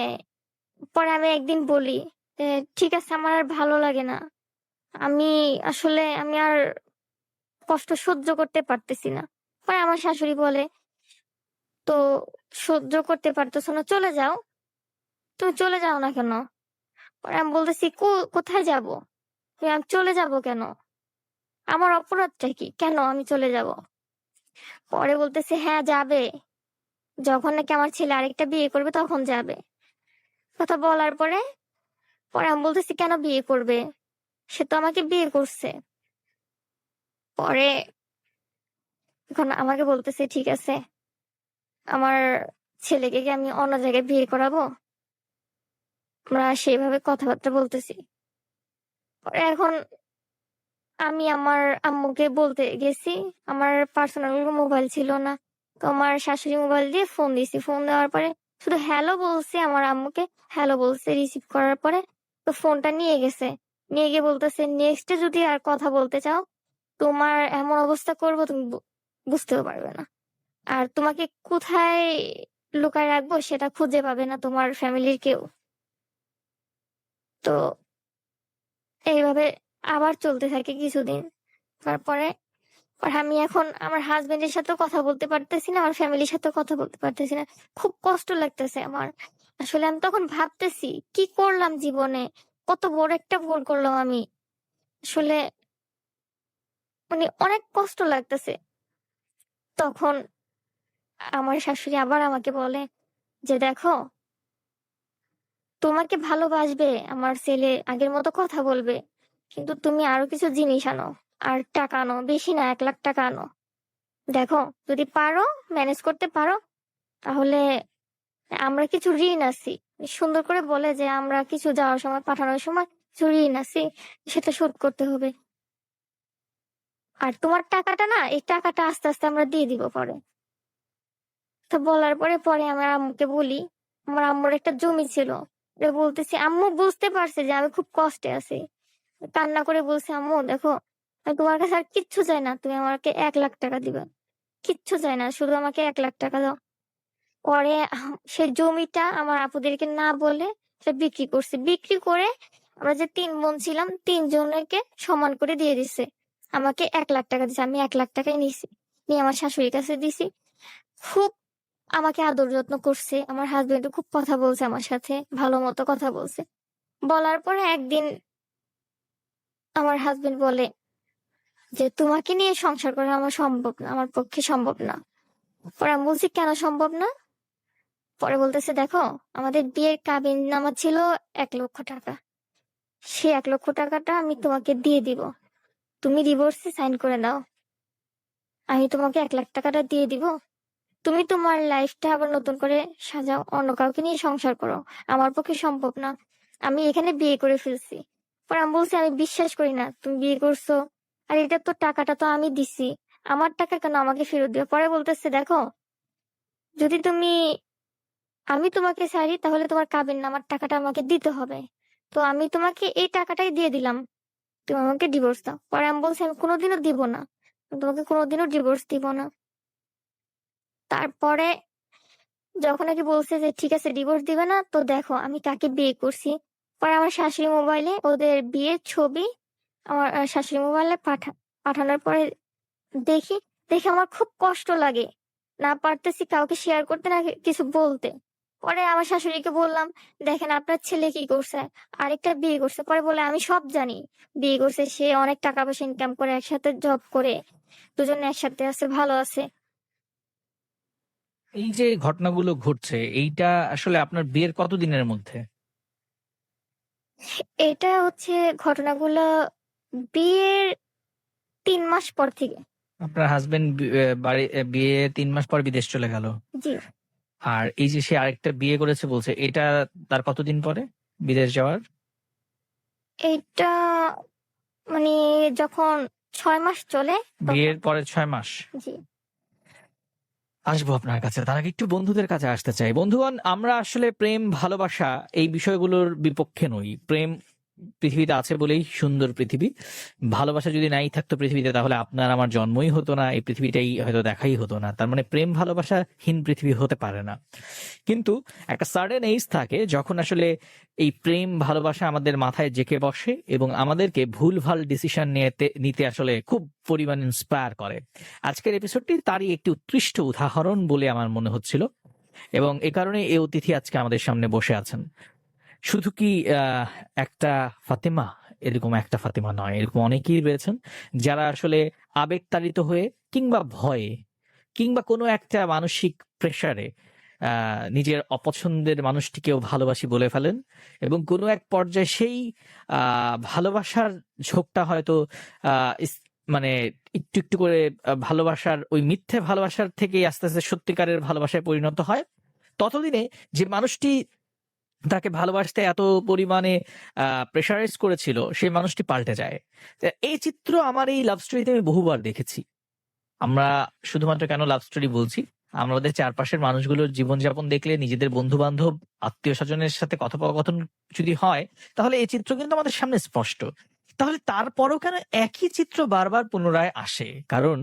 পরে আমি একদিন বলি যে, ঠিক আছে আমার আর ভালো লাগে না, আমি আসলে আমি আর কষ্ট সহ্য করতে পারতেছি না। পরে আমার শাশুড়ি বলে, তো সহ্য করতে পারতেছো না, চলে যাও। তুমি চলে যাও না কেন? পরে আমি বলতেছি, কোথায় যাব? আমি চলে যাব কেন? আমার অপরাধটা কি, কেন আমি চলে যাব? পরে বলতেছে, হ্যাঁ যাবে, যখন নাকি আমার ছেলে আরেকটা বিয়ে করবে তখন যাবে। কথা বলার পরে পরে আমি বলতেছি, কেন বিয়ে করবে? সে তো আমাকে বিয়ে করছে। পরে এখন আমাকে বলতেছে, ঠিক আছে আমার ছেলেকে কি আমি অন্য জায়গায় বিয়ে করাবো? আমরা সেইভাবে কথাবার্তা বলতেছি। পরে এখন আমি আমার আম্মুকে বলতে গেছি, আমার পার্সোনাল মোবাইল ছিল না, তো আমার শাশুড়ি মোবাইল দিয়ে ফোন দিছি। ফোন দেওয়ার পরে শুধু হ্যালো বলছি আমার আম্মুকে, হ্যালো বলছে, রিসিভ করার পরে তো ফোনটা নিয়ে গেছে। নিয়ে গিয়ে বলতেছে, নেক্সটে যদি আর কথা বলতে চাও, তোমার এমন অবস্থা করবো তুমি বুঝতেও পারবে না, আর তোমাকে কোথায় লুকায় রাখবো সেটা খুঁজে পাবে না তোমার ফ্যামিলির কেউ। তো এইভাবে আবার চলতে থাকে কিছুদিন। তারপরে আর আমি এখন আমার হাজবেন্ডের সাথেও কথা বলতে পারতেছি না, আমার ফ্যামিলির সাথেও কথা বলতে পারতেছি না। খুব কষ্ট লাগতেছে আমার। আসলে আমি তখন ভাবতেছি, কি করলাম জীবনে, কত বড় একটা ভুল করলাম আমি। আসলে মানে অনেক কষ্ট লাগতেছে। তখন আমার শাশুড়ি আবার আমাকে বলে যে, দেখো তোমাকে ভালোবাসবে আমার ছেলে, আগের মতো কথা বলবে, কিন্তু তুমি আরো কিছু জিনিস আনো, আর টাকা আনো, বেশি না, 1 লাখ টাকা আনো। দেখো যদি পারো, ম্যানেজ করতে পারো, তাহলে আমরা কিছু ঋণ আছি। সুন্দর করে বলে যে, আমরা কিছু যাওয়ার সময়, পাঠানোর সময় কিছু ঋণ আছি, সেটা শোধ করতে হবে। আর তোমার টাকাটা না, এই টাকাটা আস্তে আস্তে আমরা দিয়ে দিব পরে। তো বলার পরে পরে আমার আম্মুকে বলি, আমার আম্মুর একটা জমি ছিল, বলতেছি, আম্মু বুঝতে পারছে যে আমি খুব কষ্টে আছি, কান্না করে বলছে, আম্মু দেখো আমি তোমার কাছে আর কিচ্ছু চাই না, তুমি আমাকে 1 লাখ টাকা দিবে, কিচ্ছু চাই না, শুধু আমাকে 1 লাখ টাকা দাও। পরে সে জমিটা আমার আপুদেরকে না বলে সে বিক্রি করছে, বিক্রি করে আমরা যে 3 বোন ছিলাম 3 জনকে সমান করে দিয়ে দিছে। আমাকে 1 লাখ টাকা দিছে, আমি 1 লাখ টাকাই নিছি, নিয়ে আমার শাশুড়ির কাছে দিছি। খুব আমাকে আদর যত্ন করছে, আমার হাজবেন্ড খুব কথা বলছে আমার সাথে, ভালো মতো কথা বলছে। বলার পরে একদিন আমার হাজবেন্ড বলে যে, তোমাকে নিয়ে সংসার করা আমার সম্ভব না, আমার পক্ষে সম্ভব না। পরে আমি বলছি, কেন সম্ভব না? পরে বলতেছে, দেখো আমাদের বিয়ের কাবিন নামা ছিল 1 লক্ষ টাকা, সে 1 লক্ষ টাকাটা আমি তোমাকে দিয়ে দিব, তুমি ডিভোর্সে সাইন করে দাও, আমি তোমাকে 1 লাখ টাকাটা দিয়ে দিব, তুমি তোমার লাইফটা আবার নতুন করে সাজাও, অন্য কাউকে নিয়ে সংসার করো, আমার পক্ষে সম্ভব না, আমি এখানে বিয়ে করে ফেলছি। পরে আমি বলছি, আমি বিশ্বাস করি না তুমি বিয়ে করছো, আর এটা তো টাকাটা তো আমি দিছি, আমার টাকা কেন আমাকে ফেরত দিও? পরে বলতেছে, দেখো যদি আমি তোমাকে ছাড়ি, তাহলে তোমার কাবিন নামার টাকাটা আমাকে দিতে হবে, তো আমি তোমাকে এই টাকাটাই দিয়ে দিলাম, তুমি আমাকে ডিভোর্স দাও। পরে আমি বলছি, আমি কোনোদিনও দিব না, আমি তোমাকে কোনোদিনও ডিভোর্স দিব না। তারপরে যখন নাকি বলছে যে ঠিক আছে ডিভোর্স দিবে না, তো দেখো আমি কাকে বিয়ে করছি। পরে আমার শাশুড়ি মোবাইলে ওদের বিয়ের ছবি আমার শাশুড়ি মোবাইলে পাঠানোর পরে দেখি, দেখে আমার খুব কষ্ট লাগে, না পারতেছি কাউকে শেয়ার করতে, না কিছু বলতে। পরে আমার শাশুড়িকে বললাম, দেখেন আপনার ছেলে কি করছে, আরেকটা বিয়ে করছে। পরে বলে, আমি সব জানি, বিয়ে করছে, সে অনেক টাকা পয়সা ইনকাম করে, একসাথে জব করে, দুজনে একসাথে আছে, ভালো আছে। এই যে ঘটনাগুলো ঘটছে, এইটা আসলে আপনার বিয়ের কতদিনের মধ্যে? এটা হচ্ছে ঘটনাগুলো বিয়ের 3 মাস পর থেকে। আপনার হাজবেন্ড বাড়ি বিয়ে 3 মাস পর বিদেশ চলে গেল। জি। আর এই যে সে আরেকটা বিয়ে করেছে বলছে, এটা তার কতদিন পরে বিদেশ যাওয়ার? এইটা মানে যখন 6 মাস চলে তখন। বিয়ের পরে 6 মাস। জি। আসবো আপনার কাছে, তার আগে একটু বন্ধুদের কাছে আসতে চাই। বন্ধুগণ, আমরা আসলে প্রেম ভালোবাসা এই বিষয়গুলোর বিপক্ষে নই। প্রেম পৃথিবীতে আছে বলেই সুন্দর পৃথিবী। ভালোবাসা যদি নাই থাকতো পৃথিবীতে, তাহলে আপনার আমার জন্মই হতো না, এই পৃথিবীটাই হয়তো দেখাই হতো না। তার মানে প্রেম ভালোবাসাহীন পৃথিবী হতে পারে না। কিন্তু একটা সার্টেন এজ থাকে যখন আসলে এই প্রেম ভালোবাসা আমাদের মাথায় জেঁকে বসে এবং আমাদেরকে ভুলভাল ডিসিশন নিতে আসলে খুব পরিমাণ ইন্সপায়ার করে। আজকের এপিসোডটি তারই একটি উৎকৃষ্ট উদাহরণ বলে আমার মনে হচ্ছিল, এবং এ কারণে এই অতিথি আজকে আমাদের সামনে বসে আছেন। শুধু কি একটা ফাতেমা, এরকম একটা ফাতেমা নয়, এরকম অনেকেই রয়েছেন যারা আসলে আবেগতাড়িত হয়ে কিংবা ভয়ে কিংবা কোনো একটা মানসিক প্রেসারে নিজের অপছন্দের মানুষটিকেও ভালোবাসি বলে ফেলেন, এবং কোনো এক পর্যায়ে সেই ভালোবাসার ঝোঁকটা হয়তো মানে একটু একটু করে ভালোবাসার ওই মিথ্যে ভালোবাসার থেকে আস্তে আস্তে সত্যিকারের ভালোবাসায় পরিণত হয়। ততদিনে যে মানুষটি তাকে ভালোবাসতে এত পরিমাণে প্রেশারাইজ করেছিল, সেই মানুষটি পাল্টে যায়। এই চিত্র আমার এই লাভ স্টোরিতে আমি বহুবার দেখেছি। আমরা শুধুমাত্র কেন লাভ স্টোরি বলছি, আমাদের চারপাশের মানুষগুলোর জীবনযাপন দেখলে, নিজেদের বন্ধু বান্ধব আত্মীয় স্বজনের সাথে কথোপকথন যদি হয়, তাহলে এই চিত্র কিন্তু আমাদের সামনে স্পষ্ট। তাহলে তারপরও কেন একই চিত্র বারবার পুনরায় আসে? কারণ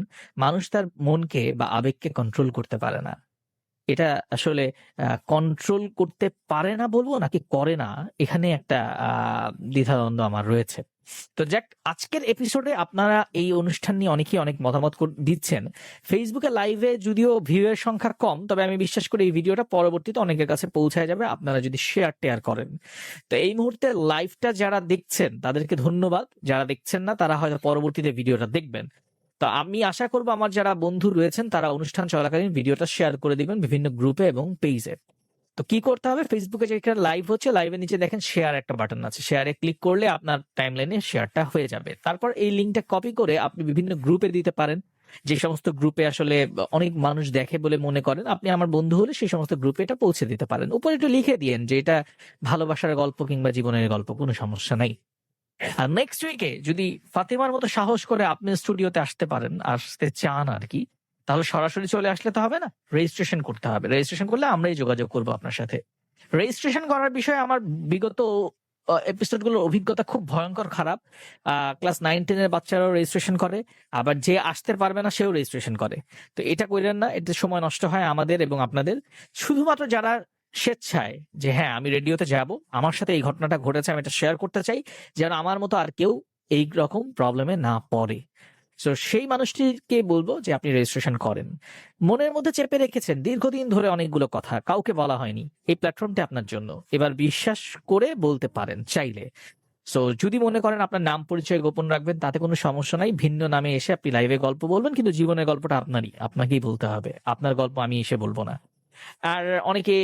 মানুষ তার মনকে বা আবেগকে কন্ট্রোল করতে পারে না। এটা আসলে কন্ট্রোল করতে পারে না বলবো নাকি করে না, এখানে একটা দ্বিধাদ্বন্দ্ব আমার রয়েছে। তো যাক, আজকের এপিসোডে আপনারা এই অনুষ্ঠান নিয়ে অনেকেই অনেক মতামত দিচ্ছেন। ফেসবুকে লাইভে যদিও ভিউয়ের সংখ্যা কম, তবে আমি বিশ্বাস করি এই ভিডিওটা পরবর্তীতে অনেকের কাছে পৌঁছায় যাবে আপনারা যদি শেয়ার করেন। তো এই মুহূর্তে লাইভটা যারা দেখছেন তাদেরকে ধন্যবাদ, যারা দেখছেন না তারা হয়তো পরবর্তীতে ভিডিওটা দেখবেন। তো আমি আশা করবো আমার যারা বন্ধু রয়েছেন তারা অনুষ্ঠান চলাকালীন ভিডিওটা শেয়ার করে দিবেন বিভিন্ন গ্রুপে এবং পেজে। তো কি করতে হবে, ফেসবুকে যেখানে লাইভ হচ্ছে, লাইভের নিচে দেখেন শেয়ার একটা বাটন আছে, শেয়ারে ক্লিক করলে আপনার টাইমলাইনে শেয়ারটা হয়ে যাবে। তারপর এই লিঙ্কটা কপি করে আপনি বিভিন্ন গ্রুপে দিতে পারেন। যে সমস্ত গ্রুপে আসলে অনেক মানুষ দেখে বলে মনে করেন আপনি আমার বন্ধু হলে, সেই সমস্ত গ্রুপে এটা পৌঁছে দিতে পারেন। উপরে একটু লিখে দিয়েন যে এটা ভালোবাসার গল্প কিংবা জীবনের গল্প, কোনো সমস্যা নাই। আর নেক্সট উইকে যদি ফাতেমার মতো সাহস করে আপনি স্টুডিওতে আসতে চান আর কি, তাহলে সরাসরি চলে আসলে তো হবে না, রেজিস্ট্রেশন করতে হবে। রেজিস্ট্রেশন করলে আমরাই যোগাযোগ করবো আপনার সাথে। রেজিস্ট্রেশন করার বিষয়ে আমার বিগত এপিসোড গুলোর অভিজ্ঞতা খুব ভয়ঙ্কর খারাপ। ক্লাস 9-10 বাচ্চারাও রেজিস্ট্রেশন করে, আবার যে আসতে পারবে না সেও রেজিস্ট্রেশন করে। তো এটা করেন না, এতে সময় নষ্ট হয় আমাদের এবং আপনাদের। শুধুমাত্র যারা স্বেচ্ছায় যে হ্যাঁ আমি রেডিওতে যাব, আমার সাথে এই ঘটনাটা ঘটেছে, আমি এটা শেয়ার করতে চাই, যেন আমার মতো আর কেউ এই রকম প্রবলেমে না পড়ে, তো সেই মানুষটিকে বলবো যে আপনি রেজিস্ট্রেশন করেন। মনের মধ্যে চেপে রেখেছেন দীর্ঘদিন ধরে অনেকগুলো কথা, কাউকে বলা হয়নি, এই প্ল্যাটফর্মটা আপনার জন্য, এবার বিশ্বাস করে বলতে পারেন চাইলে। সো যদি মনে করেন আপনার নাম পরিচয় গোপন রাখবেন, তাতে কোনো সমস্যা নাই, ভিন্ন নামে এসে আপনি লাইভে গল্প বলবেন, কিন্তু জীবনের গল্পটা আপনাকেই বলতে হবে, আপনার গল্প আমি এসে বলবো না। আর অনেকে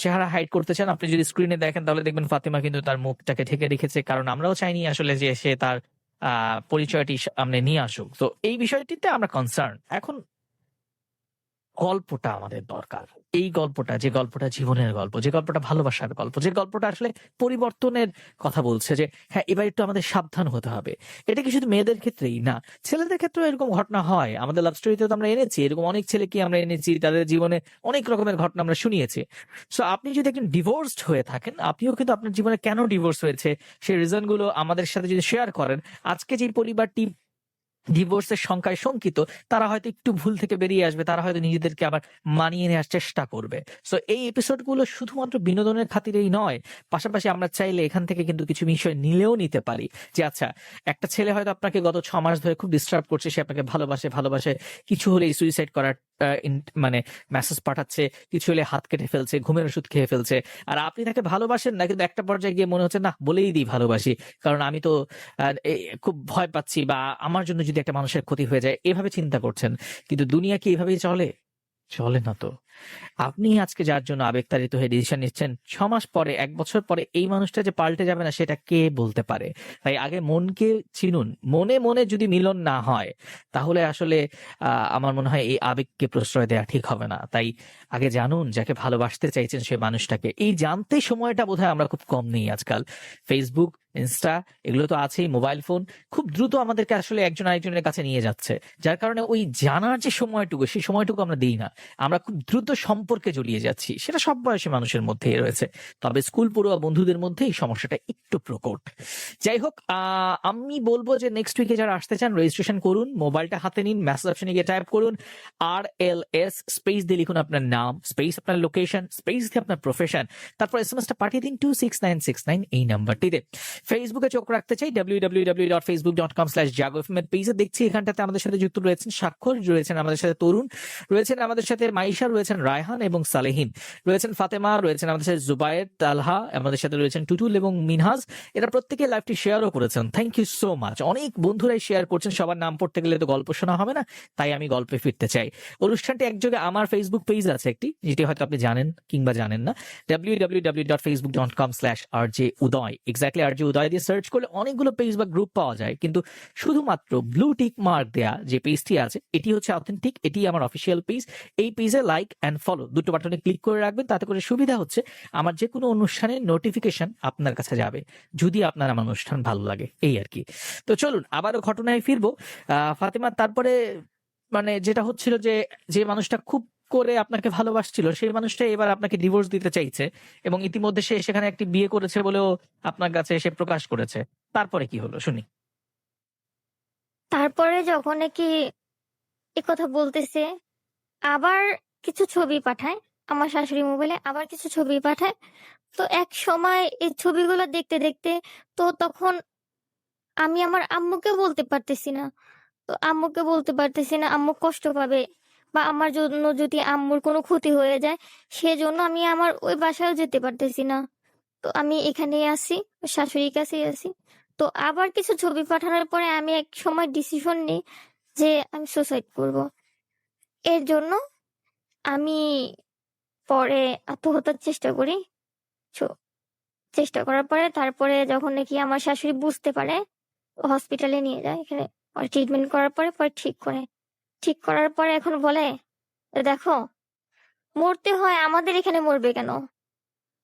চেহারা হাইড করতে চান, আপনি যদি স্ক্রিনে দেখেন তাহলে দেখবেন ফাতেমা কিন্তু তার মুখটাকে ঢেকে রেখেছে, কারণ আমরাও চাইনি আসলে যে সে তার পরিচয়টি সামনে নিয়ে আসুক। তো এই বিষয়টিতে আমরা কনসার্ন। এখন গল্পটা আমাদের দরকার, এই গল্পটা, যে গল্পটা জীবনের গল্প, যে গল্পটা ভালোবাসার গল্প, যে গল্পটা আসলে পরিবর্তনের কথা বলছে, যে হ্যাঁ এবার একটু আমাদের সাবধান হতে হবে। এটা কি শুধু মেয়েদের ক্ষেত্রেই না, ছেলেদের ক্ষেত্রেও এরকম ঘটনা হয়। আমাদের লাভ স্টোরিতে তো আমরা এনেছি এরকম অনেক ছেলেকে, আমরা এনেছি তাদের জীবনে অনেক রকমের ঘটনা আমরা শুনিয়েছি। সো আপনি যদি একজন ডিভোর্সড হয়ে থাকেন, আপনিও কিন্তু আপনার জীবনে কেন ডিভোর্স হয়েছে সেই রিজন গুলো আমাদের সাথে যদি শেয়ার করেন, আজকে যে পরিবারটি ডিভোর্সের সংখ্যায় শঙ্কিত, তারা হয়তো একটু ভুল থেকে বেরিয়ে আসবে, তারা হয়তো নিজেদেরকে আবার মানিয়ে নেওয়ার চেষ্টা করবে। সো এই এপিসোডগুলো শুধুমাত্র বিনোদনের খাতিরেই নয়, পাশাপাশি আমরা চাইলে এখান থেকে কিন্তু কিছু বিষয় নিতে পারি। যে আচ্ছা, একটা ছেলে হয়তো আপনাকে গত 6 মাস ধরে খুব ডিস্টার্ব করছে, সে আপনাকে ভালোবাসে, কিছু হলে সুইসাইড করার মানে মেসেজ পাঠাচ্ছে, কিছু হলে হাত কেটে ফেলছে, ঘুমের ওষুধ খেয়ে ফেলছে, আর আপনি তাকে ভালোবাসেন না, কিন্তু একটা পর্যায়ে গিয়ে মনে হচ্ছে না বলেই দিই ভালোবাসি, কারণ আমি তো খুব ভয় পাচ্ছি, বা আমার জন্য যদি একটা মানুষের ক্ষতি হয়ে যায়, এভাবে চিন্তা করছেন। কিন্তু দুনিয়া কি এভাবেই চলে? চলে না তো। আপনি আজকে যার জন্য আবেগতাড়িত হয়ে ডিসিশন নিচ্ছেন 6 মাস পরে 1 বছর পরে এই মানুষটা যে পাল্টে যাবে না সেটা কে বলতে পারে। তাই আগে মনকে চিনুন। মনে মনে যদি মিলন না হয় তাহলে আসলে আমার মনে হয় এই আবেগকে প্রশ্রয় দেওয়া ঠিক হবে না। তাই আগে জানুন যাকে ভালোবাসতে চাইছেন সে মানুষটাকে। এই জানতে সময়টা বোধহয় আমরা খুব কম নেই আজকাল। ফেসবুক, ইনস্টা এগুলো তো আছেই, মোবাইল ফোন খুব দ্রুত আমাদেরকে আসলে একজন আরেকজনের কাছে নিয়ে যাচ্ছে, যার কারণে ওই জানার যে সময়টুকু সেই সময়টুকু আমরা দিই না। আমরা খুব দ্রুত সম্পর্কে জড়িয়ে যাচ্ছি, সেটা সব বয়সী মানুষের মধ্যেই রয়েছে। তবে স্কুল পড়ুয়া বন্ধুদের মধ্যে এই সমস্যাটা একটু প্রকট। যাই হোক, আমি বলবো যে নেক্সট উইকে যারা আসতে চান রেজিস্ট্রেশন করুন, মোবাইলটা হাতে নিন, মেসেজ অপশনে গিয়ে টাইপ করুন RLS, স্পেস দিয়ে লিখুন আপনার নাম, স্পেস আপনার লোকেশন, স্পেস দিয়ে আপনার প্রফেশন, তারপর এসএমএসটা পাঠিয়ে দিন 26969 এই নাম্বারটিতে। ফেসবুকে চোখ রাখতে চাই www.facebook.com/jago.fm এর পেজে দেখছি এখানটাতে আমাদের সাথে যুক্ত রয়েছেন স্বাক্ষর, রয়েছেন আমাদের সাথে তরুণ, রয়েছেন আমাদের সাথে মাইশা, রয়েছেন রায়হান এবং সালেহিন, রয়েছেন ফাতেমা, রয়েছেন আমাদের সাথে জুবায়ের, তালহা, আমাদের সাথে রয়েছেন টুটুল এবং মিনহাজ। এরা প্রত্যেকে লাইভটি শেয়ারও করেছেন। Thank you so much. অনেক বন্ধুরাই শেয়ার করছেন। সবার নাম পড়তে গেলে তো গল্প শোনা হবে না, তাই আমি গল্পে ফিরতে চাই। অনুষ্ঠানটি একযোগে আমার ফেসবুক পেজ আছে একটি, যেটি হয়তো আপনি জানেন কিংবা জানেন না, www.facebook.com/rjudoy, এক্স্যাক্টলি RJ উদয় দিয়ে সার্চ করলে অনেকগুলো পেজ বা গ্রুপ পাওয়া যায়, কিন্তু শুধুমাত্র ব্লু টিক মার্ক দেয়া যে পেজটি আছে এটি হচ্ছে অথেন্টিক, এটি আমার অফিসিয়াল পেজ। এই পেজে লাইক অ্যান্ড ফলো দুটো বাটনে ক্লিক করে রাখবেন, তাতে করে সুবিধা হচ্ছে আমার যে কোনো অনুষ্ঠানের নোটিফিকেশন আপনার কাছে যাবে, যদি আপনার আমার অনুষ্ঠান ভালো লাগে, এই আর কি। তো চলুন আবারও ঘটনায় ফিরবো। ফাতেমা, তারপরে মানে যেটা হচ্ছিল যে যে মানুষটা খুব করে আপনাকে ভালোবাসছিল সেই মানুষটা এবার আপনাকে ডিভোর্স দিতে চাইছে, এবং ইতিমধ্যে সে সেখানে একটি বিয়ে করেছে বলেও আপনার কাছে এসে প্রকাশ করেছে। তারপরে কি হলো শুনি। তারপরে যখন নাকি এ কথা বলতেছে, আবার কিছু ছবি পাঠায় আমার শাশুড়ি মোবাইলে, আবার কিছু ছবি পাঠায়। তো এক সময় এই ছবিগুলো দেখতে দেখতে, তো তখন আমি আমার আম্মুকে বলতে পারতেছি না। তো আম্মুকে বলতে পারতেছি না, আম্মু কষ্ট পাবে, বা আমার জন্য যদি আম্মুর কোনো ক্ষতি হয়ে যায়, সেজন্য আমি আমার ওই বাসায়ও যেতে পারতেছি না। তো আমি এখানেই আছি, শাশুড়ির কাছেই আছি। তো আবার কিছু ছবি পাঠানোর পরে আমি এক সময় ডিসিশন নিই যে আমি সুসাইড করব। এর জন্য আমি পরে আত্মহত্যার চেষ্টা করি। ছো- চেষ্টা করার পরে তারপরে যখন নাকি আমার শাশুড়ি বুঝতে পারে, হসপিটালে নিয়ে যায়, এখানে ট্রিটমেন্ট করার পরে পরে ঠিক করে। ঠিক করার পরে এখন বলে, দেখো, মরতে হয় আমাদের এখানে, মরবে কেন?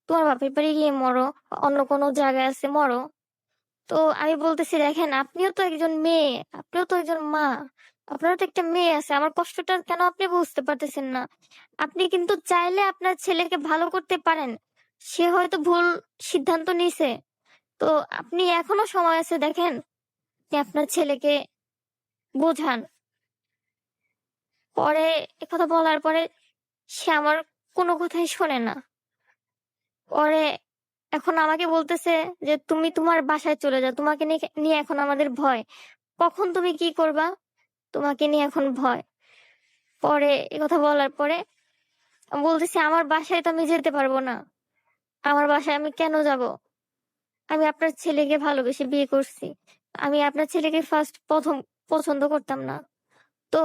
তোমার বাপের বাড়ি গিয়ে মরো, অন্য কোনো জায়গায় আছে মরো। তো আমি বলতেছি, দেখেন, আপনিও তো একজন মেয়ে, আপনিও তো একজন মা, আপনারও তো একটা মেয়ে আছে, আমার কষ্টটা কেন আপনি বুঝতে পারতেছেন না? আপনি কিন্তু চাইলে আপনার ছেলেকে ভালো করতে পারেন। সে হয়তো ভুল সিদ্ধান্ত নিছে, তো আপনি এখনো সময় আছে, দেখেন, আপনি আপনার ছেলেকে বোঝান। পরে একথা বলার পরে সে আমার কোনো কথাই শোনে না। পরে এখন আমাকে বলতেছে যে তুমি তোমার বাসায় চলে যাও, তোমাকে নিয়ে নিয়ে এখন আমাদের ভয়, কখন তুমি কি করবা, তোমাকে নিয়ে এখন ভয়। পরে কথা বলার পরে আমি বলতেছি, আমার বাসায় তো আমি যেতে পারবো না, আমার বাসায় আমি কেন যাব? আমি আপনার ছেলেকে ভালোবেসে বিয়ে করছি, আমি আপনার ছেলেকে ফার্স্ট প্রথম পছন্দ করতাম না। তো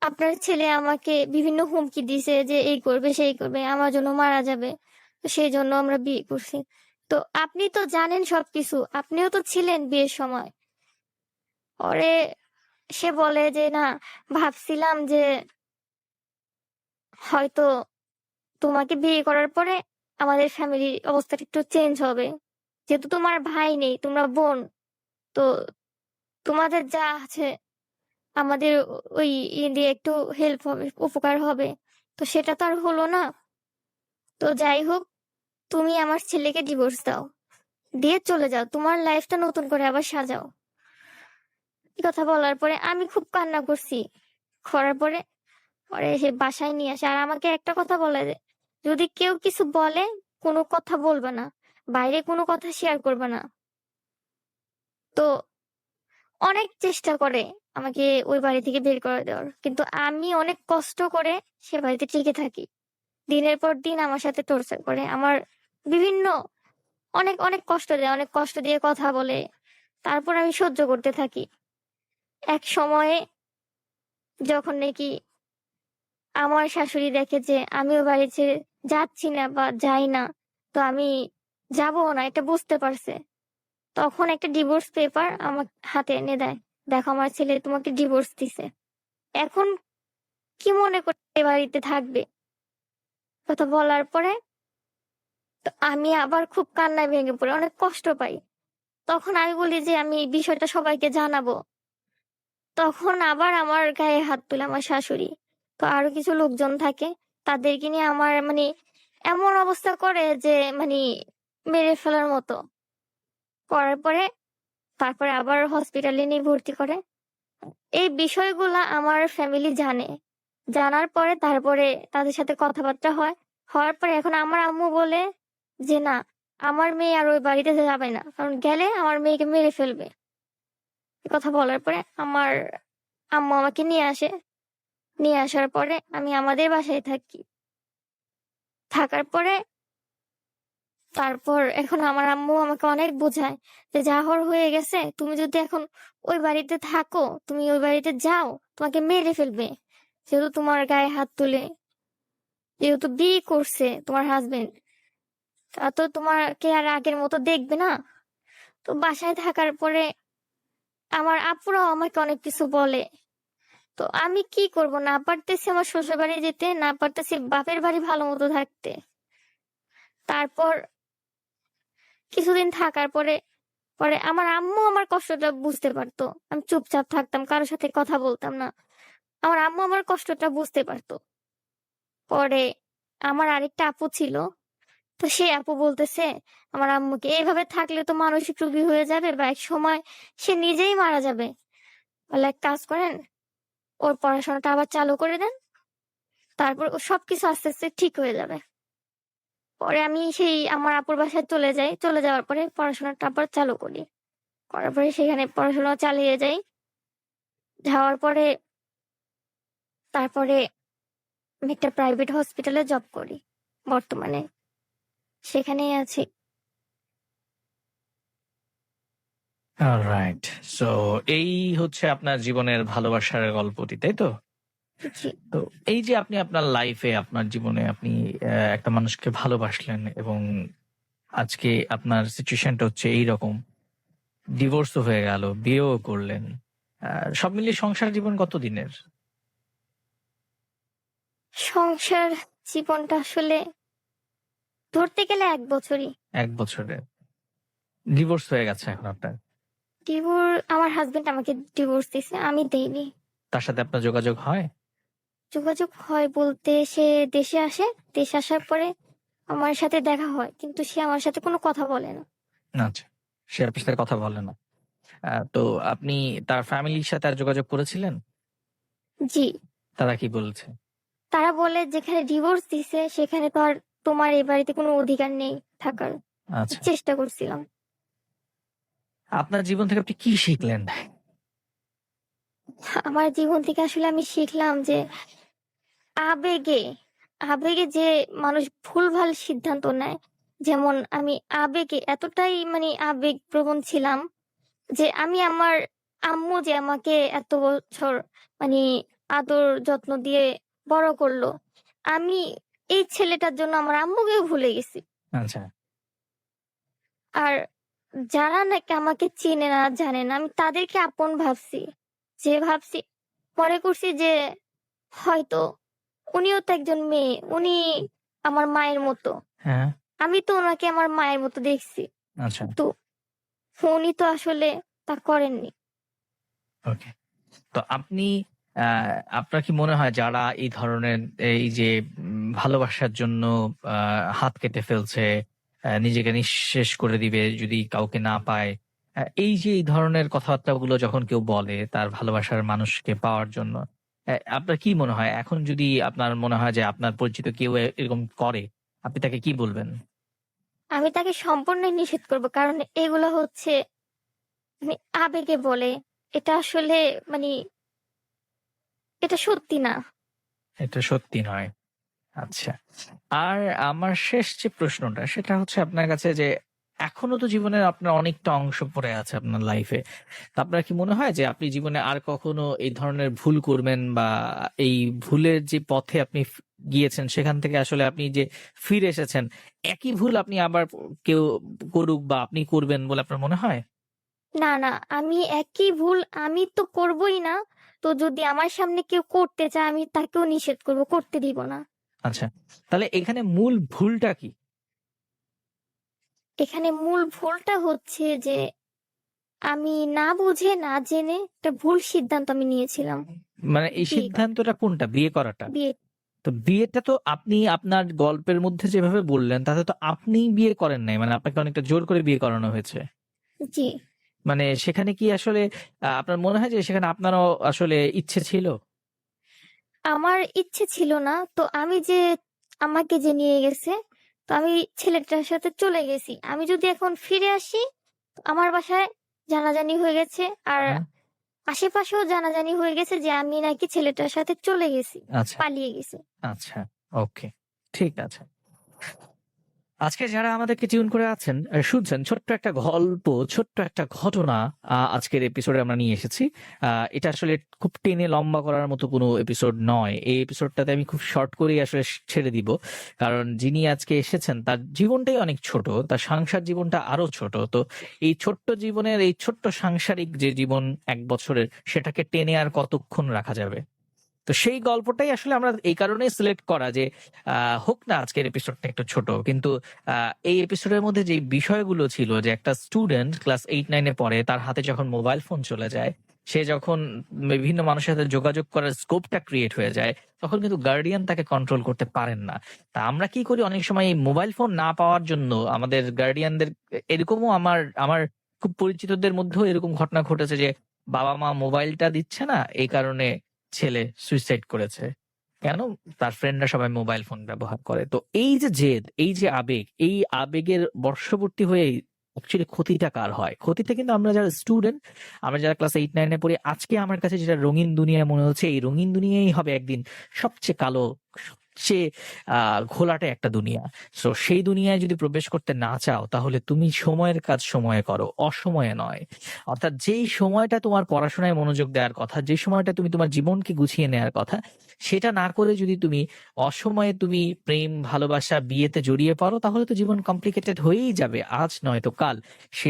আপনার ছেলে আমাকে বিভিন্ন হুমকি দিছে যে এই করবে সেই করবে, আমার জন্য মারা যাবে, তো সেই জন্য আমরা বিয়ে করছি। তো আপনি তো জানেন সবকিছু, আপনিও তো ছিলেন বিয়ের সময়। পরে সে বলে যে না, ভাবছিলাম যে হয়তো তোমাকে বিয়ে করার পরে আমাদের ফ্যামিলির অবস্থাটা একটু চেঞ্জ হবে, যেহেতু তোমার ভাই নেই, তোমরা বোন, তো তোমাদের যা আছে আমাদের ওই দিয়ে একটু হেল্প হবে, উপকার হবে। তো সেটা তো আর হলো না। তো যাই হোক, তুমি আমার ছেলেকে ডিভোর্স দাও, দিয়ে চলে যাও, তোমার লাইফটা নতুন করে আবার সাজাও। এই কথা বলার পরে আমি খুব কান্না করছি। করার পরে পরে সে বাসায় নিয়ে আসে, আর আমাকে একটা কথা বলে যে যদি কেউ কিছু বলে, কোনো কথা বলবে না, বাইরে কোনো কথা শেয়ার করবে না। তো অনেক চেষ্টা করে আমাকে ওই বাড়ি থেকে বের করে দেওয়ার, কিন্তু আমি অনেক কষ্ট করে সে বাড়িতে টিকে থাকি। দিনের পর দিন আমার সাথে টর্চার করে, আমার বিভিন্ন অনেক অনেক কষ্ট দেয়, অনেক কষ্ট দিয়ে কথা বলে, তারপর আমি সহ্য করতে থাকি। এক সময়ে যখন নাকি আমার শাশুড়ি দেখে যে আমি ওই বাড়ি ছেড়ে যাচ্ছি না বা যাই না, তো আমি যাবো না, এটা বুঝতে পারছে। তখন একটা ডিভোর্স পেপার আমার হাতে এনে দেয়, দেখো আমার ছেলে তোমাকে ডিভোর্স দিছে। এখন কি মনে করে এ বাড়িতে থাকবে? কথা বলার পরে তো আমি আবার খুব কান্নায় ভেঙে পড়ি, অনেক কষ্ট পাই। তখন আমি বলি যে আমি এই বিষয়টা সবাইকে জানাবো। তখন আবার আমার গায়ে হাত তুলে আমার শাশুড়ি। তো আরো কিছু লোকজন থাকে, তাদেরকে নিয়ে আমার এমন অবস্থা করে যে মেরে ফেলার মতো। করার পরে তারপরে আবার হসপিটালে নিয়ে ভর্তি করে। এই বিষয়গুলা আমার ফ্যামিলি জানে। জানার পরে তারপরে তাদের সাথে কথাবার্তা হয়। হওয়ার পরে এখন আমার আম্মু বলে যে না, আমার মেয়ে আর ওই বাড়িতে যাবে না, কারণ গেলে আমার মেয়েকে মেরে ফেলবে। এ কথা বলার পরে আমার আম্মু আমাকে নিয়ে আসে। নিয়ে আসার পরে আমি আমাদের বাসায় থাকি। থাকার পরে তারপর এখন আমার আম্মু আমাকে অনেক বোঝায় যে যা হওয়ার হয়ে গেছে, তুমি যদি এখন ওই বাড়িতে থাকো, তুমি ওই বাড়িতে যাও, তোমাকে মেরে ফেলবে। যেহেতু তোমার গায়ে হাত তুলে, যেহেতু বিয়ে করছে তোমার হাজবেন্ড, তা তো তোমাকে আর আগের মতো দেখবে না। তো বাসায় থাকার পরে আমার আপুরাও আমাকে অনেক কিছু বলে। তো আমি কি করব, না পারতেছি আমার শ্বশুর বাড়ি যেতে, না পারতেছি বাপের বাড়ি ভালো মতো থাকতে। তারপর কিছুদিন থাকার পরে পরে আমার আম্মু আমার কষ্টটা বুঝতে পারতো। আমি চুপচাপ থাকতাম, কারোর সাথে কথা বলতাম না। আমার আম্মু আমার কষ্টটা বুঝতে পারতো। পরে আমার আরেকটা আপু ছিল, তো সেই আপু বলতেছে আমার আম্মুকে, এইভাবে থাকলে তো মানসিক রোগী হয়ে যাবে বা এক সময় সে নিজেই মারা যাবে। বলে এক কাজ করেন, ওর পড়াশোনাটা আবার চালু করে দেন, তারপর ও সবকিছু আস্তে আস্তে ঠিক হয়ে যাবে। পরে আমি সেই আমার আপুর বাসায় চলে যাই। চলে যাওয়ার পরে পড়াশোনাটা আবার চালু করি। করার পরে সেখানে পড়াশোনা চালিয়ে যাই। যাওয়ার পরে তারপরে আমি একটা প্রাইভেট হসপিটালে জব করি বর্তমানে, সেখানেই আছি। রাইট। সো এই হচ্ছে আপনার জীবনের ভালোবাসার গল্পটি, তাই তো? জি। তো এই যে আপনি আপনার লাইফে, আপনার জীবনে আপনি একটা মানুষকে ভালোবাসলেন এবং আজকে আপনার সিচুয়েশনটা হচ্ছে এইরকম, ডিভোর্সও হয়ে গেল, বিয়েও করলেন। সব মিলিয়ে সংসার জীবন কত দিনের? সংসার জীবনটা আসলে ধরতে গেলে 1 বছরই। 1 বছরের। ডিভোর্স হয়ে গেছে এখন আপনার। আমার হাজবেন্ড আমাকে ডিভোর্স দিছে, আমি দেইনি। তার সাথে আপনার যোগাযোগ হয়? যোগাযোগ হয় বলতে সে দেশে আসে, দেশে আসার পরে আমার সাথে দেখা হয়, কিন্তু সে আমার সাথে কোনো কথা বলে না। আচ্ছা। সে আপনার সাথে কথা বলে না। তো আপনি তার ফ্যামিলির সাথে আর যোগাযোগ করেছিলেন? জি। তারা কি বলছে? তারা বলে যেখানে ডিভোর্স দিছে সেখানে তো আর তোমার এই বাড়িতে কোনো অধিকার নেই থাকার। আচ্ছা। চেষ্টা করছিলাম। আপনার জীবন থেকে আপনি কি শিখলেন? আমার জীবন থেকে আসলে আমি শিখলাম যে আবেগে আবেগে যে মানুষ ভুলভাল সিদ্ধান্ত নেয়। যেমন আমি আবেগে এতটাই আবেগ প্রবণ ছিলাম যে আমি আমার আম্মু যে আমাকে এত বছর মানে আদর যত্ন দিয়ে বড় করলো, আমি এই ছেলেটার জন্য আমার আম্মুকেও ভুলে গেছি। আচ্ছা। আর যারা নাকি আমাকে চেনে না জানে না, আমি তাদেরকে আপন ভাবছি। যে ভাবছি, মনে করছি যে হয়তো উনিও তো একজন মেয়ে, উনি আমার মায়ের মতো। হ্যাঁ। আমি তো ওনাকে আমার মায়ের মতো দেখছি, আচ্ছা। তো উনি তো আসলে তা করেননি। ওকে। তো আপনি আপনার কি মনে হয় যারা এই ধরনের, এই যে ভালোবাসার জন্য হাত কেটে ফেলছে, নিজেকে নিঃশেষ করে দিবে যদি কাউকে না পায়, এই যে এই ধরনের কথাবার্তাগুলো যখন কেউ বলে তার ভালোবাসার মানুষকে পাওয়ার জন্য, আপনার কি মনে হয় এখন যদি আপনার মনে হয় যে আপনার পরিচিত কেউ এরকম করে, আপনি তাকে কি বলবেন? আমি তাকে সম্পূর্ণ নিষেধ করব, কারণ এগুলো হচ্ছে আবেগে বলে। এটা আসলে মানে এটা সত্যি না। এটা সত্যি নয়। আচ্ছা। আর আমার শেষ যে প্রশ্নটা সেটা হচ্ছে আপনার কাছে যে এখনো তো জীবনের আপনার অনেকটা অংশ পড়ে আছে আপনার লাইফে। তো আপনার কি মনে হয় যে আপনি জীবনে আর কখনো এই ধরনের ভুল করবেন, বা এই ভুলের যে পথে আপনি গিয়েছেন সেখান থেকে আসলে আপনি যে ফিরে এসেছেন, একই ভুল আপনি আবার কেউ করুক বা আপনি করবেন বলে আপনার মনে হয়? না, না, আমি একই ভুল আমি তো করবই না। তো যদি আমার সামনে কেউ করতে চায় আমি তাকেও নিষেধ করব, করতে দিব না। আচ্ছা, তাহলে এখানে মূল ভুলটা কি? এখানে মূল ভুলটা হচ্ছে যে আমি না বুঝে না জেনে একটা ভুল সিদ্ধান্ত আমি নিয়েছিলাম। মানে এই বিয়ে করা, সিদ্ধান্তটা কোনটা, বিয়ে করাটা? বিয়ে। তো বিয়েটা তো আপনি আপনার গল্পের মধ্যে যেভাবে বললেন তাতে তো আপনি বিয়ে করেন নাই, মানে আপনাকে অনেকটা জোর করে বিয়ে করানো হয়েছে। জি। মানে সেখানে কি আসলে আপনার মনে হয় যে সেখানে আপনারও আসলে ইচ্ছে ছিল? আমার ইচ্ছে ছিল না, তো আমি যে আমাকে যে নিয়ে গেছে, তো আমি ছেলেটার সাথে চলে গেছি। আমি যদি এখন ফিরে আসি, আমার বাসায় জানাজানি হয়ে গেছে, আর হ্যাঁ। আশেপাশেও জানাজানি হয়ে গেছে যে আমি নাকি ছেলেটার সাথে চলে গেছি, আচ্ছা, পালিয়ে গেছি। আচ্ছা, ওকে, ঠিক আছে। আজকে যারা আমাদেরকে টিউন করে আছেন, শুনছেন, ছোট্ট একটা গল্প, ছোট্ট একটা ঘটনা আজকের এপিসোডে আমরা নিয়ে এসেছি। এটা আসলে খুব টেনে লম্বা করার মতো কোনো এপিসোড নয়। এই এপিসোডটাতে আমি খুব শর্ট করেই আসলে ছেড়ে দিব, কারণ যিনি আজকে এসেছেন তার জীবনটাই অনেক ছোট, তার সংসার জীবনটা আরো ছোট। তো এই ছোট্ট জীবনের এই ছোট্ট সাংসারিক যে জীবন 1 বছরের, সেটাকে টেনে আর কতক্ষণ রাখা যাবে? তো সেই গল্পটাই আসলে আমরা এই কারণেই সিলেক্ট করা যে হোক না আজকের এপিসোডটা একটু ছোট, কিন্তু এই এপিসোডের মধ্যে যে বিষয়গুলো ছিল, যে একটা স্টুডেন্ট ক্লাস 8-9-এ পড়ে, তার হাতে যখন মোবাইল ফোন চলে যায়, সে যখন বিভিন্ন মানুষের সাথে যোগাযোগ করার স্কোপটা ক্রিয়েট হয়ে যায়, তখন কিন্তু গার্ডিয়ান তাকে কন্ট্রোল করতে পারেন না। তা আমরা কি করি অনেক সময়, এই মোবাইল ফোন না পাওয়ার জন্য আমাদের গার্ডিয়ানদের, এরকমও আমার আমার খুব পরিচিতদের মধ্যেও এরকম ঘটনা ঘটেছে যে বাবা মা মোবাইলটা দিচ্ছে না, এই কারণে ছেলে সুইসাইড করেছে। কেন? তার ফ্রেন্ডরা সবাই মোবাইল ফোন ব্যবহার করে। তো এই যে জেদ, এই যে আবেগ, এই আবেগের বশবর্তী হয়ে অ্যাকচুয়ালি ক্ষতিটা কার হয়? ক্ষতিটা কিন্তু আমরা যারা স্টুডেন্ট, আমরা যারা ক্লাস 8-9 এ পড়ি, আজকে আমার কাছে যেটা রঙিন দুনিয়া মনে হচ্ছে, এই রঙিন দুনিয়াই হবে একদিন সবচেয়ে কালো, সবচেয়ে ঘোলাটে একটা দুনিয়া। সো সেই দুনিয়ায় যদি প্রবেশ করতে না চাও, তাহলে তুমি সময়ের কাজ সময়ে করো, অসময়ে নয়। অর্থাৎ যেই সময়টা তোমার পড়াশোনায় মনোযোগ দেওয়ার কথা, যে সময়টা তুমি তোমার জীবনকে গুছিয়ে নেওয়ার কথা, সেটা না করে যদি তুমি অসময়ে তুমি প্রেম, ভালোবাসা, বিয়েতে জড়িয়ে পড়ো, তাহলে তো জীবন কমপ্লিকেটেড হয়েই যাবে, আজ নয় তো কাল। সে